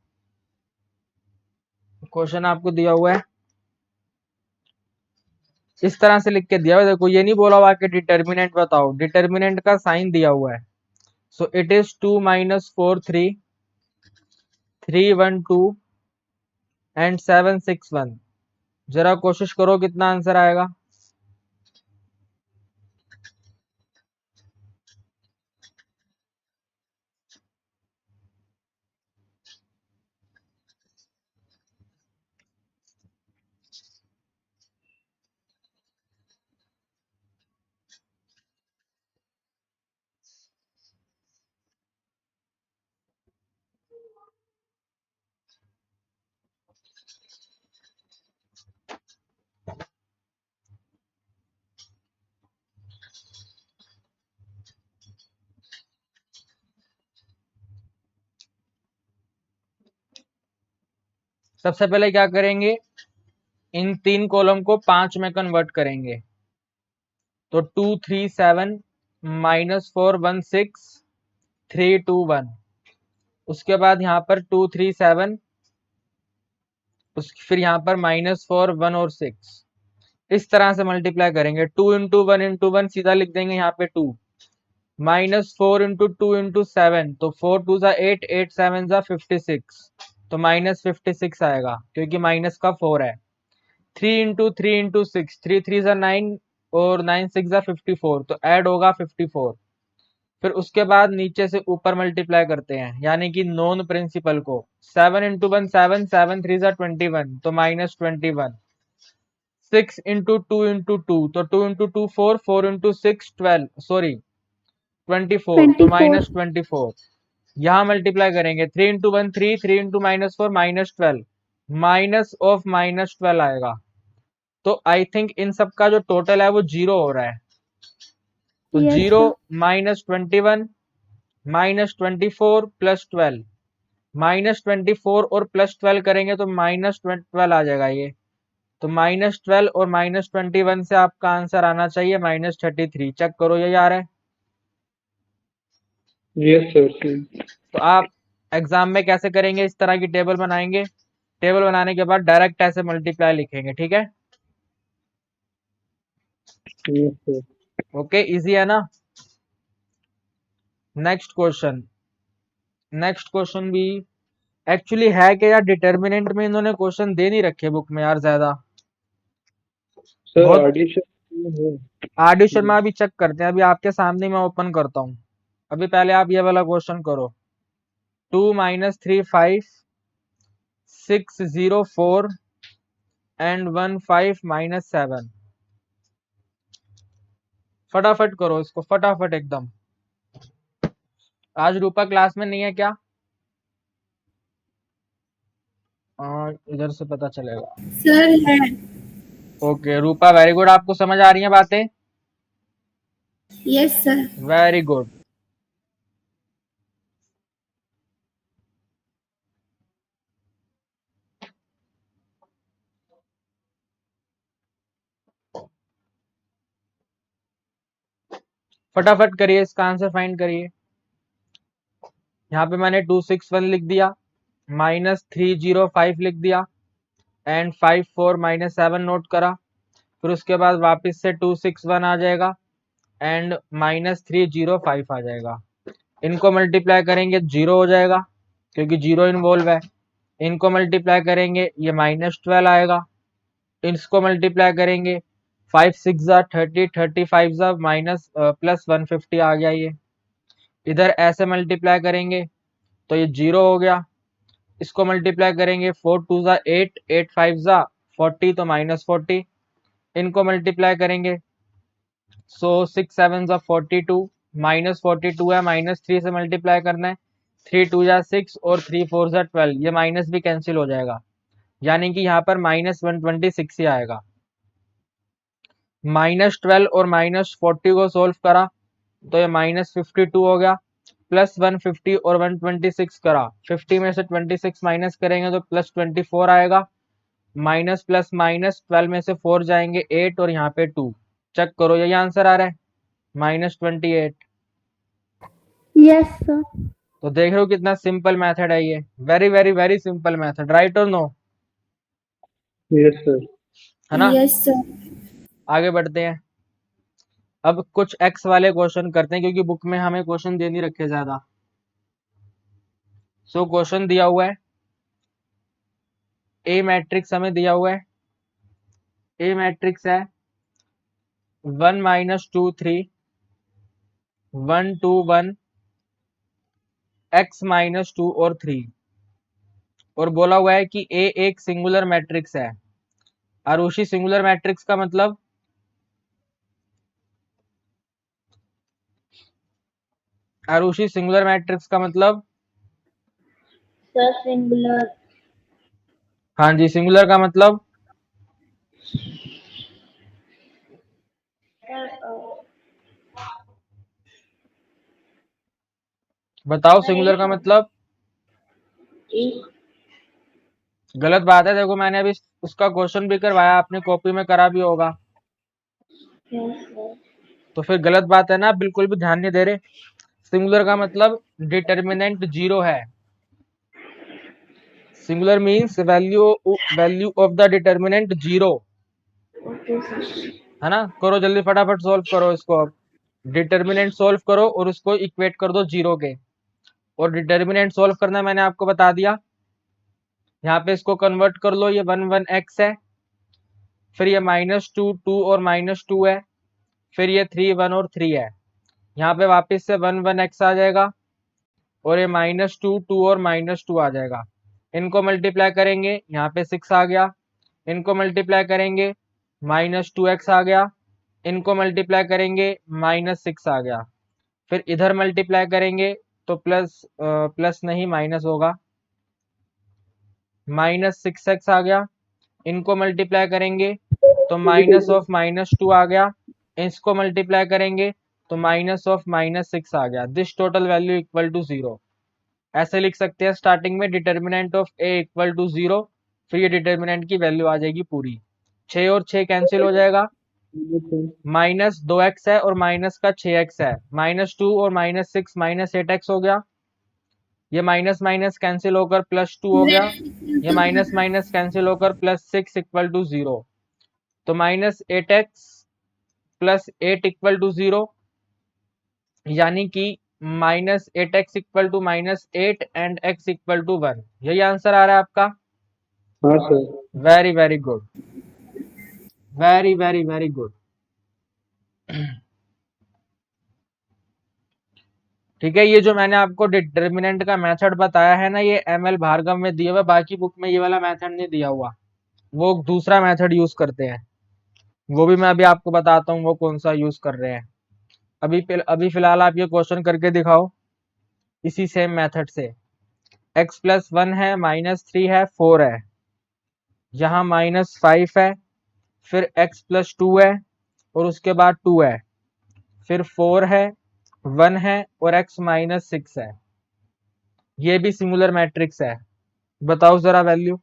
क्वेश्चन आपको दिया हुआ है, इस तरह से लिख के दिया हुआ है, देखो ये नहीं बोला हुआ कि डिटर्मिनेंट बताओ, डिटर्मिनेंट का साइन दिया हुआ है। सो इट इज 2 -4 3 3 1 2 एंड 7 6 1। जरा कोशिश करो कितना आंसर आएगा। सबसे पहले क्या करेंगे, इन 3 कॉलम को 5 में कन्वर्ट करेंगे, तो 2 3 7 -4 1 6 3 2 1। उसके बाद यहाँ पर 2 3 7 फिर यहाँ पर -4 1 और 6 इस तरह से मल्टीप्लाई करेंगे। 2 इंटू 1 इंटू 1 सीधा लिख देंगे यहाँ पे 2, -4 इंटू 2 इंटू 7 तो 4 2 जा 8 8 7 जा 56 तो -56 आएगा क्योंकि माइनस का 4 है। 3 इंटू 3 इंटू 6 3 3 जा 9 और 9 6 जा 54 तो ऐड होगा 54। फिर उसके बाद नीचे से ऊपर मल्टीप्लाई करते हैं यानी कि नॉन प्रिंसिपल को। 7 इंटू 1 7 7 3 जा 21 तो -21। 6 इंटू 2 इंटू 2 तो 2 इंटू 2 4 4 इंटू 6 12 सॉरी 24 तो 24 -24। यहाँ मल्टीप्लाई करेंगे 3 इंटू 1 3 3 इंटू -4 -12 माइनस ऑफ -12 आएगा। तो आई थिंक इन सब का जो टोटल है वो 0 हो रहा है। तो Yes, 0 sir. -21 -24 प्लस 12 -24 और प्लस 12 करेंगे तो -12 आ जाएगा ये। तो -12 और -21 से आपका आंसर आना चाहिए -33। चेक करो यही आ रहा है। Yes sir. तो आप एग्जाम में कैसे करेंगे, इस तरह की टेबल बनाएंगे। टेबल बनाने के बाद डायरेक्ट ऐसे मल्टीप्लाई लिखेंगे, ठीक है। Yes sir. ओके, इजी है ना। नेक्स्ट क्वेश्चन भी एक्चुअली है कि यार डिटर्मिनेंट में इन्होंने क्वेश्चन दे नहीं रखे बुक में यार ज्यादा। सर बहुत एडिशन एडिशन में अभी चेक करते हैं। अभी आपके सामने मैं ओपन करता हूँ। अभी पहले आप ये वाला क्वेश्चन करो। 2 -3 5 6 0 4 एंड 1 5 -7। फटाफट करो इसको, फटाफट एकदम। आज रूपा क्लास में नहीं है क्या? इधर से पता चलेगा। सर है। ओके रूपा, वेरी गुड। आपको समझ आ रही है बातें? Yes sir. Very good. फटाफट करिए, इसका आंसर फाइंड करिए। यहाँ पे मैंने 261 लिख दिया, -305 लिख दिया एंड 54 -7 नोट करा। फिर उसके बाद वापस से 261 आ जाएगा एंड -305 आ जाएगा। इनको मल्टीप्लाई करेंगे 0 हो जाएगा क्योंकि 0 इन्वॉल्व है। इनको मल्टीप्लाई करेंगे ये -12 आएगा। इसको मल्टीप्लाई करेंगे 5 6 जा 30 35 जा प्लस 150 आ गया ये। इधर ऐसे मल्टीप्लाई करेंगे तो ये 0 हो गया। इसको मल्टीप्लाई करेंगे 4 2 जा 8 8 5 जा 40 तो -40। इनको मल्टीप्लाई करेंगे सो 6 7 जा 42 -42 है, -3 से मल्टीप्लाई करना है। 3 2 जा 6 और 3 4 जा 12, ये माइनस भी कैंसिल हो जाएगा यानी कि यहाँ पर -126 ही आएगा। -12 और -40 को सोल्व करा तो ये -52 हो गया। प्लस 150 और 126 करा, 50 में से 26 माइनस करेंगे तो +24 आएगा। माइनस प्लस माइनस 12 में से 4 जाएंगे 8 और यहाँ पे 2। चेक करो यही आंसर आ रहा है -28। Yes, sir. तो देख रहे हो कितना सिंपल मेथड है ये। Very very very simple method, right और नो? Yes sir. है ना। Yes sir. आगे बढ़ते हैं। अब कुछ एक्स वाले क्वेश्चन करते हैं क्योंकि बुक में हमें क्वेश्चन दे नहीं रखे ज्यादा। सो क्वेश्चन दिया हुआ है, ए मैट्रिक्स हमें दिया हुआ है। ए मैट्रिक्स है 1 -2 3 1 2 1 x -2 और 3 और बोला हुआ है कि ए एक सिंगुलर मैट्रिक्स है। आरुषि, सिंगुलर मैट्रिक्स का मतलब? आरुषि, सिंगुलर मैट्रिक्स का मतलब? Sir singular. हाँ जी, सिंगुलर का मतलब? बताओ सिंगुलर का मतलब। एक। गलत बात है। देखो मैंने अभी उसका क्वेश्चन भी करवाया, आपने कॉपी में करा भी होगा। Yes sir. तो फिर गलत बात है ना, बिल्कुल भी ध्यान नहीं दे रहे। सिंगुलर का मतलब डिटर्मिनेंट 0 है। Singular means value of the determinant 0, okay sir. है ना। करो जल्दी फटाफट सॉल्व करो इसको। अब डिटर्मिनेंट सॉल्व करो और उसको इक्वेट कर दो 0 के। और डिटर्मिनेंट सॉल्व करना मैंने आपको बता दिया। यहाँ पे इसको कन्वर्ट कर लो, ये 1 है, फिर ये -2 और -2 है, फिर ये 3 1 और 3 है। यहाँ पे वापस से 1 आ जाएगा और ये -2 और -2 आ जाएगा। इनको मल्टीप्लाई करेंगे, यहाँ पे 6 आ गया। इनको मल्टीप्लाई करेंगे, -2x आ गया। इनको मल्टीप्लाई करेंगे, -6 आ गया। फिर इधर मल्टीप्लाई करेंगे तो प्लस नहीं माइनस होगा, -6x आ गया। इनको मल्टीप्लाई करेंगे तो -2 आ गया। इसको मल्टीप्लाई करेंगे तो -6 आ गया। This total value equal to 0। ऐसे लिख सकते हैं स्टार्टिंग में determinant of A equal to 0, फिर ये डिटर्मिनेंट की वैल्यू आ जाएगी पूरी। 6 और 6 कैंसिल हो जाएगा, -2x है और माइनस का 6x है, -2 और -6 -8x हो गया। ये माइनस माइनस कैंसिल होकर +2 हो गया। ये माइनस माइनस कैंसिल होकर +6 इक्वल टू 0। तो -8x + 8 इक्वल टू 0, यानी कि -8x equal to -8 and x equal to 1। यही आंसर आ रहा है आपका। हाँ sir. Very very good, very very very good. ठीक है, ये जो मैंने आपको डिटर्मिनेंट का मेथड बताया है ना, ये ML भार्गव में दिया हुआ, बाकी बुक में ये वाला मेथड नहीं दिया हुआ। वो दूसरा मेथड यूज करते हैं, वो भी मैं अभी आपको बताता हूँ वो कौन सा यूज कर रहे हैं। अभी फिलहाल आप ये क्वेश्चन करके दिखाओ इसी सेम मेथड से। x + 1 है, -3 है, 4 है, यहाँ -5 है, फिर x + 2 है और उसके बाद 2 है, फिर 4 है, 1 है और x -6 है। ये भी सिंगुलर मैट्रिक्स है। बताओ जरा वैल्यू।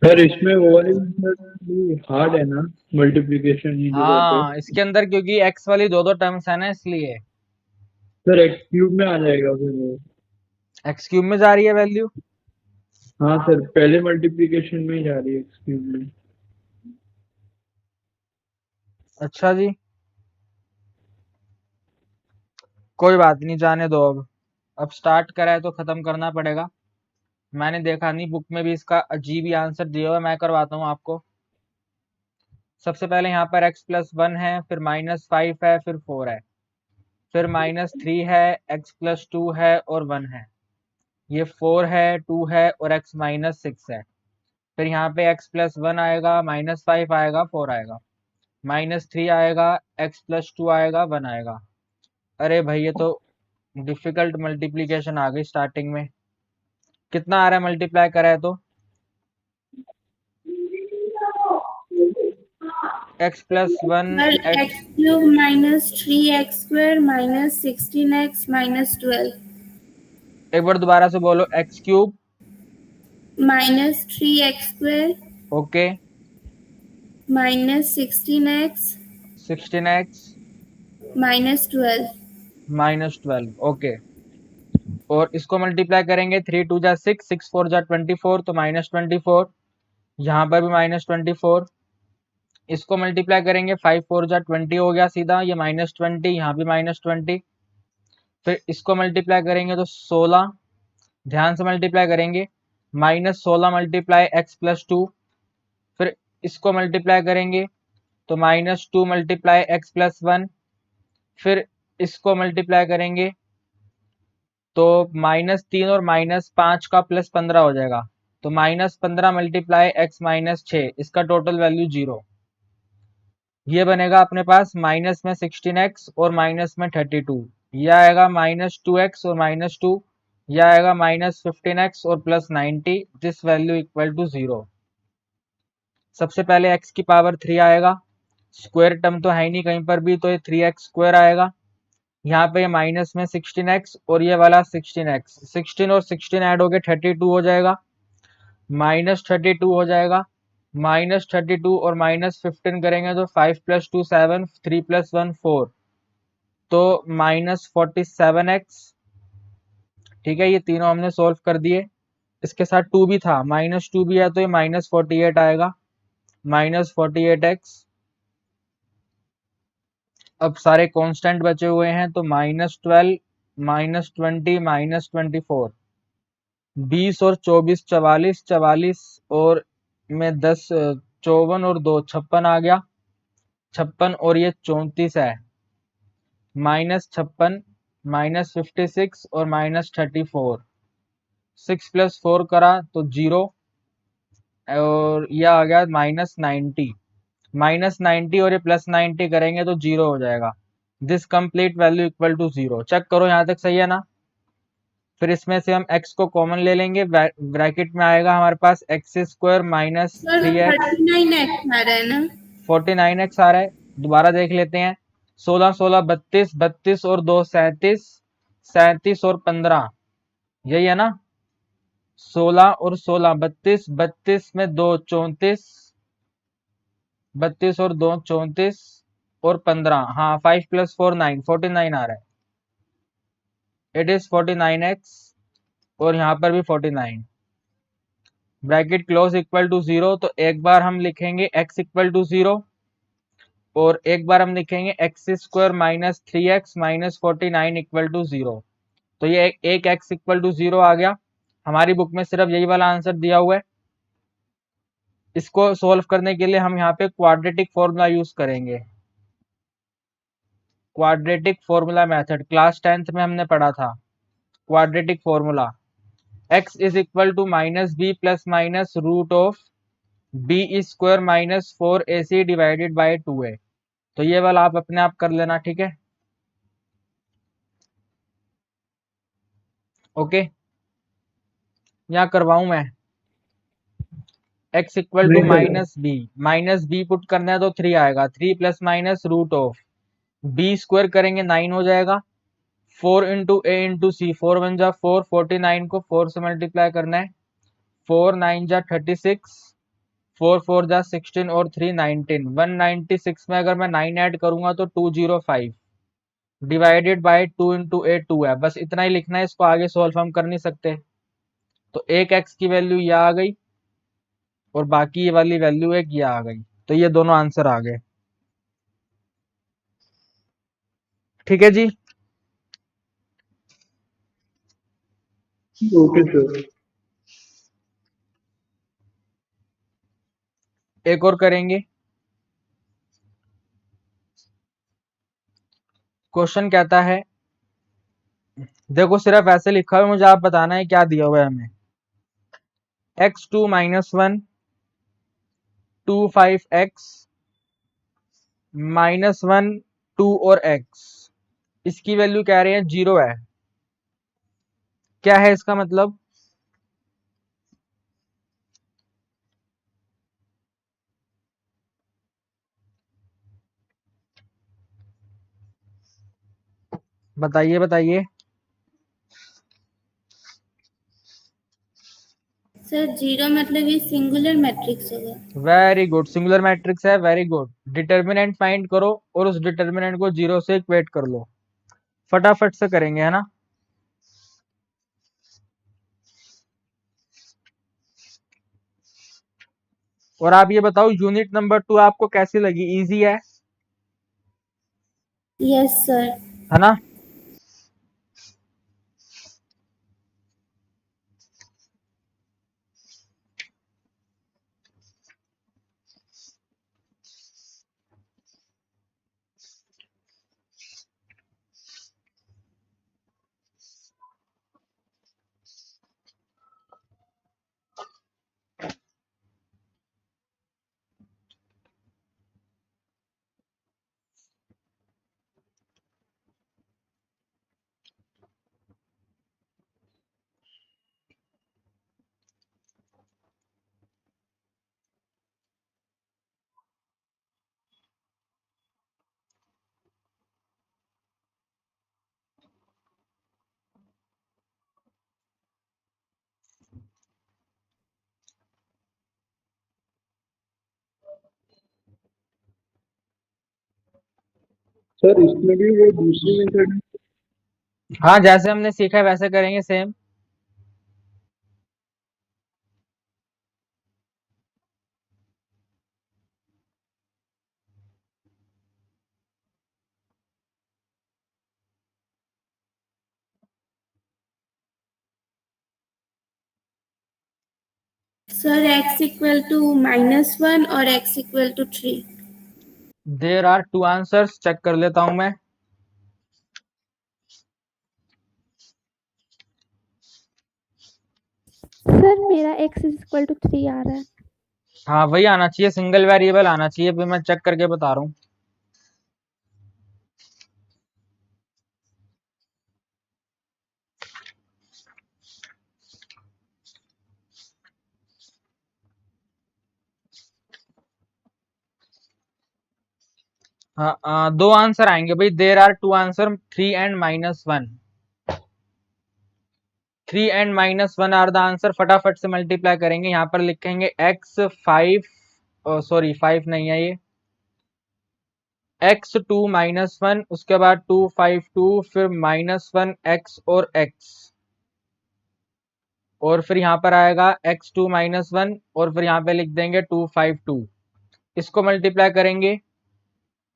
सर इसमें वो वाली मेथड हार्ड है ना, मल्टीप्लिकेशन ही जो करते हाँ, हैं। इसके अंदर क्योंकि x वाली दो टर्म्स है ना, इसलिए सर x³ में आ जाएगा फिर वो। x³ में जा रही है वैल्यू। हाँ सर, पहले मल्टीप्लिकेशन में ही जा रही है x³ में। अच्छा जी, कोई बात नहीं, जाने दो। अब स्टार्ट करा है तो खत्म करना पड़ेगा। मैंने देखा नहीं, बुक में भी इसका अजीब ही आंसर दिया हुआ है। मैं करवाता हूँ आपको। सबसे पहले यहाँ पर x + 1 है, फिर -5 है, फिर 4 है, फिर -3 है, x + 2 है और 1 है, ये 4 है, 2 है और x -6 है। फिर यहाँ पे x + 1 आएगा, -5 आएगा, 4 आएगा, -3 आएगा, x + 2 आएगा, 1 आएगा। अरे भाई, ये तो डिफिकल्ट मल्टीप्लीकेशन आ गई स्टार्टिंग में। कितना आ रहा है मल्टीप्लाई करा है तो? x + 1 sir x, x³ -3x² -16x -12 एक बार दोबारा से बोलो। x³ -3x² okay, -16x 16x -12 -12, okay. और इसको मल्टीप्लाई करेंगे, 3 2 जा 6, 6 4 जा 24, तो -24। यहाँ पर भी -24। इसको मल्टीप्लाई करेंगे, 5 4 जा 20 हो गया सीधा, ये -20, यहाँ भी -20। फिर इसको मल्टीप्लाई करेंगे तो 16, ध्यान से मल्टीप्लाई करेंगे, -16 मल्टीप्लाई x प्लस 2। फिर इसको मल्टीप्लाई करेंगे तो -2 मल्टीप्लाई x प्लस 1। फिर इसको मल्टीप्लाई करेंगे तो -3 और -5 का +15 हो जाएगा, तो -15 मल्टीप्लाई x -6, इसका टोटल वैल्यू 0। ये बनेगा अपने पास माइनस में 16x और माइनस में 32, यह आएगा -2x और -2, यह आएगा -15x और +90, दिस वैल्यू इक्वल टू 0। सबसे पहले x की पावर 3 आएगा, स्क्वायर टर्म तो है ही नहीं कहीं पर भी, तो ये 3x स्क्वायर आएगा। यहाँ पे माइनस में 16x और ये वाला 16x, 16 और 16 ऐड हो गए 32 हो जाएगा, -32 हो जाएगा। -32 और -15 करेंगे तो 5 + 2 7, 3 + 1 4, तो -47x। ठीक है, ये तीनों हमने सोल्व कर दिए। इसके साथ 2 भी था, -2 भी है, तो ये -48 आएगा, -48x। अब सारे कांस्टेंट बचे हुए हैं, तो -12 -20 -24, 20 और 24 44, 44 और में 10 54 और 2 56 आ गया, 56 और ये 34 है, -56 -56 और -34, 6 + 4 करा तो 0, और यह आ गया -90, -90 और ये +90 करेंगे तो 0 हो जाएगा। This complete value equal to 0। Check करो यहाँ तक सही है ना। फिर इसमें से हम x को कॉमन ले लेंगे, ब्रैकेट में आएगा हमारे पास x² सर -3x, 39x आ रहा है ना? 49x आ रहा है। दोबारा देख लेते हैं, 16 16 32, 32 और 2 37, 37 और 15, यही है ना। 16 और 16 32, 32 में 2 34, 32 और 2 34 और 15, हाँ 5 + 4 9, 49 आ रहा है। इट इज 49x और यहाँ पर भी 49। ब्रैकेट क्लोज इक्वल टू 0, तो एक बार हम लिखेंगे x इक्वल टू 0 और एक बार हम लिखेंगे x² -3x -49 इक्वल टू 0। तो ये एक x इक्वल टू 0 आ गया। हमारी बुक में सिर्फ यही वाला आंसर दिया हुआ है। इसको सोल्व करने के लिए हम यहाँ पे क्वाड्रेटिक फॉर्मूला यूज करेंगे। Quadratic formula method class 10th में हमने पढ़ा था। Quadratic formula, x is equal to -b plus minus root of b² -4ac divided by 2a। तो ये वाला आप अपने आप कर लेना, ठीक है। ओके, यहाँ करवाऊं मैं, x equal to -b put करना है तो 3 आएगा, 3 plus minus root of b² करेंगे 9 हो जाएगा, 4 इंटू a इंटू सी, 4 1 जा 4, 49 को 4 से मल्टीप्लाई करना है, 4 9 जा 36, 4 4 जा 16 और 3 19, 196 में अगर मैं 9 ऐड करूंगा तो 205 डिवाइडेड बाय 2 इंटू ए 2 है। बस इतना ही लिखना है, इसको आगे सॉल्व हम कर नहीं सकते। तो एक x की वैल्यू यह आ गई और बाकी ये वाली वैल्यू एक ये आ गई, तो ये दोनों आंसर आ गए। ठीक है जी, ओके सर। एक और करेंगे। क्वेश्चन कहता है, देखो सिर्फ ऐसे लिखा हुआ है, मुझे आप बताना है क्या दिया हुआ है हमें। x2 -1 2 5x -1 2 और x, इसकी वैल्यू कह रहे हैं 0 है। क्या है इसका मतलब? बताइए बताइए। सर जीरो मतलब ये सिंगुलर मैट्रिक्स होगा। वेरी गुड, सिंगुलर मैट्रिक्स है, वेरी गुड। डिटर्मिनेंट फाइंड करो और उस डिटर्मिनेंट को जीरो से इक्वेट कर लो। फटाफट से करेंगे, है ना। और आप ये बताओ यूनिट नंबर 2 आपको कैसी लगी? इजी है यस सर। है ना। सर इसमें भी वो दूसरी मेथड हाँ, जैसे हमने सीखा है वैसे करेंगे same. Sir x equal to -1 और x equal to 3। There are two answers, check कर लेता हूं मैं। सर मेरा x इज इक्वल टू 3 आ रहा है। हाँ, वही आना चाहिए, सिंगल वेरिएबल आना चाहिए। फिर मैं चेक करके बता रहा हूँ। हाँ, दो आंसर आएंगे भाई। There are two answer, 3 and -1। 3 and -1 are the answer. फटाफट से मल्टीप्लाई करेंगे। यहाँ पर लिखेंगे x 5, सॉरी 5 नहीं है ये, x2 -1, उसके बाद 2 5 2, फिर -1 x और x, और फिर यहाँ पर आएगा x2 -1, और फिर यहाँ पे लिख देंगे 2 5 2। इसको मल्टीप्लाई करेंगे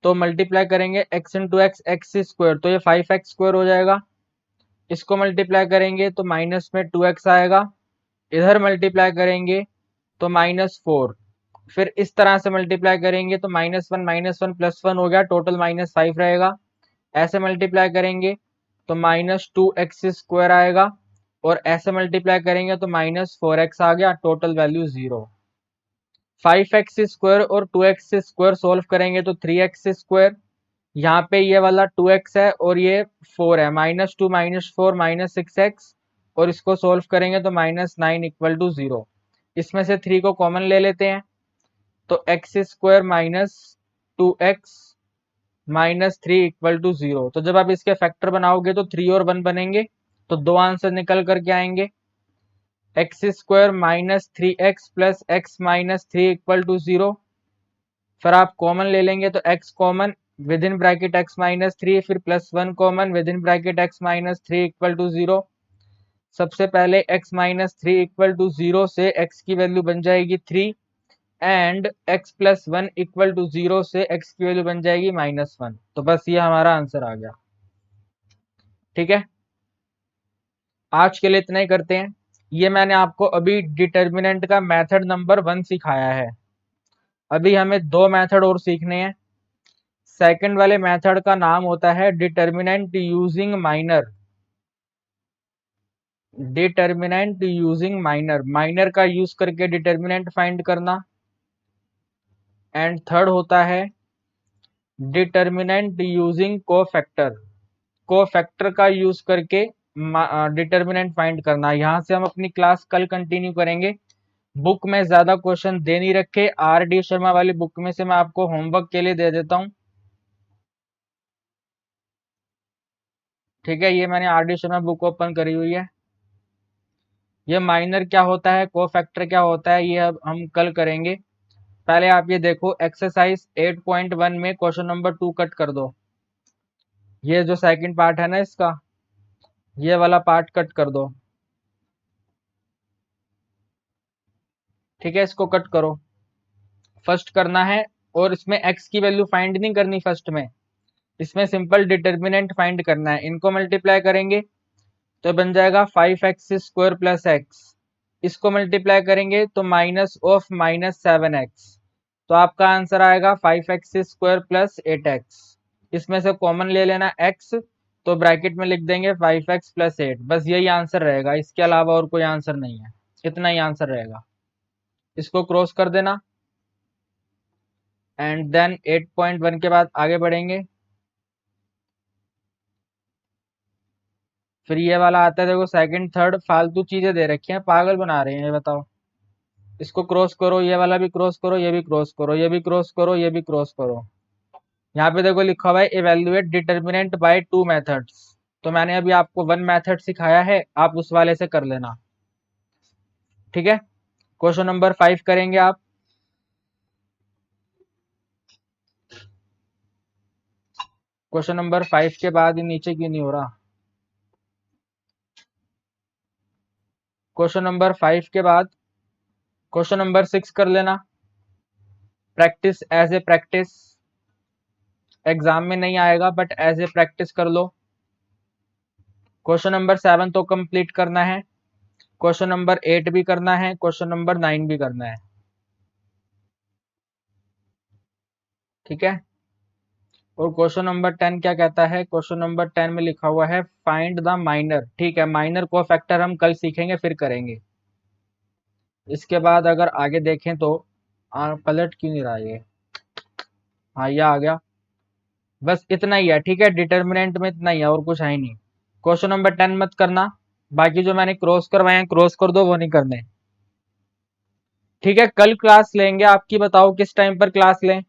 तो मल्टीप्लाई करेंगे x into x, x square, तो ये 5x स्क्वायर हो जाएगा। इसको मल्टीप्लाई करेंगे तो माइनस में 2x आएगा। इधर मल्टीप्लाई करेंगे तो -4। फिर इस तरह से मल्टीप्लाई करेंगे तो -1 प्लस 1 हो गया, टोटल -5 रहेगा। ऐसे मल्टीप्लाई करेंगे तो -2x स्क्वायर आएगा, और ऐसे मल्टीप्लाई करेंगे तो -4x आ गया, टोटल वैल्यू 0। 5x स्क्वायर और 2x स्क्वायर सोल्व करेंगे तो 3x स्क्वायर। यहाँ पे ये वाला 2x है और ये 4 है, -2 -4 -6x, और इसको सोल्व करेंगे तो -9 इक्वल टू 0। इसमें से 3 को कॉमन ले लेते हैं तो x square -2x -3 equal to 0। तो जब आप इसके फैक्टर बनाओगे तो 3 और 1 बनेंगे, तो दो आंसर निकल करके आएंगे। x square -3x plus x -3 equal to 0। फिर आप कॉमन ले लेंगे तो x common within bracket x -3, फिर +1 common within bracket x -3 equal to 0। सबसे पहले x -3 इक्वल टू 0 से x की वैल्यू बन जाएगी 3, and x plus 1 equal to 0 से x की वैल्यू बन जाएगी -1। तो बस ये हमारा आंसर आ गया। ठीक है, आज के लिए इतना ही करते हैं। ये मैंने आपको अभी डिटर्मिनेंट का मेथड नंबर 1 सिखाया है। अभी हमें दो मेथड और सीखने हैं। सेकंड वाले मेथड का नाम होता है determinant using minor. Determinant using minor, minor का यूज करके डिटर्मिनेंट फाइंड करना। एंड थर्ड होता है डिटर्मिनेंट यूजिंग कोफैक्टर, कोफैक्टर का यूज करके डिटर्मिनेंट फाइंड करना। यहाँ से हम अपनी क्लास कल कंटिन्यू करेंगे। बुक में ज्यादा क्वेश्चन दे नहीं रखे, RD शर्मा वाली बुक में से मैं आपको होमवर्क के लिए दे देता हूँ। ठीक है, ये मैंने RD शर्मा बुक ओपन करी हुई है। ये माइनर क्या होता है, कोफैक्टर क्या होता है, ये अब हम कल करेंगे। पहले आप ये देखो एक्सरसाइज 8.1 में क्वेश्चन नंबर 2 कट कर दो। ये जो सेकंड पार्ट है ना इसका, ये वाला पार्ट कट कर दो। ठीक है, इसको कट करो। फर्स्ट करना है, और इसमें x की वैल्यू फाइंड नहीं करनी फर्स्ट में, इसमें सिंपल डिटर्मिनेंट फाइंड करना है। इनको मल्टीप्लाई करेंगे तो बन जाएगा 5x² प्लस x। इसको मल्टीप्लाई करेंगे तो माइनस ऑफ -7x। तो आपका आंसर आएगा 5x² प्लस 8x। इसमें से कॉमन ले लेना x, तो ब्रैकेट में लिख देंगे 5x प्लस 8। बस यही आंसर रहेगा, इसके अलावा और कोई आंसर नहीं है, इतना ही आंसर रहेगा। इसको क्रॉस कर देना, एंड देन 8.1 के बाद आगे बढ़ेंगे। फिर ये वाला आता है, देखो सेकंड थर्ड फालतू चीजें दे रखी हैं, पागल बना रहे हैं ये, बताओ। इसको क्रॉस करो, ये वाला भी क्रॉस करो, ये भी क्रॉस करो, ये भी क्रॉस करो, ये भी क्रॉस करो। यहाँ पे देखो लिखा हुआ है इवेल्युएट डिटर्मिनेंट बाय 2 मेथड्स। तो मैंने अभी आपको 1 मेथड सिखाया है, आप उस वाले से कर लेना। ठीक है, क्वेश्चन नंबर 5 करेंगे आप। क्वेश्चन नंबर 5 के बाद ही नीचे क्यों नहीं हो रहा? क्वेश्चन नंबर 5 के बाद क्वेश्चन नंबर 6 कर लेना। Practice as a practice, exam में नहीं आएगा बट एज ए प्रैक्टिस कर लो। क्वेश्चन नंबर 7 तो कंप्लीट करना है, क्वेश्चन नंबर 8 भी करना है, क्वेश्चन नंबर 9 भी करना है। ठीक है, और क्वेश्चन नंबर 10 क्या कहता है? क्वेश्चन नंबर 10 में लिखा हुआ है फाइंड द माइनर। ठीक है, माइनर कोफैक्टर हम कल सीखेंगे, फिर करेंगे। इसके बाद अगर आगे देखें तो पलट क्यों नहीं रहा ये? हाँ, ये आ गया। बस इतना ही है। ठीक है, डिटर्मिनेंट में इतना ही है, और कुछ है ही नहीं। क्वेश्चन नंबर 10 मत करना, बाकी जो मैंने क्रॉस करवाए हैं क्रॉस कर दो, वो नहीं करने। ठीक है, कल क्लास लेंगे आपकी, बताओ किस टाइम पर क्लास लें?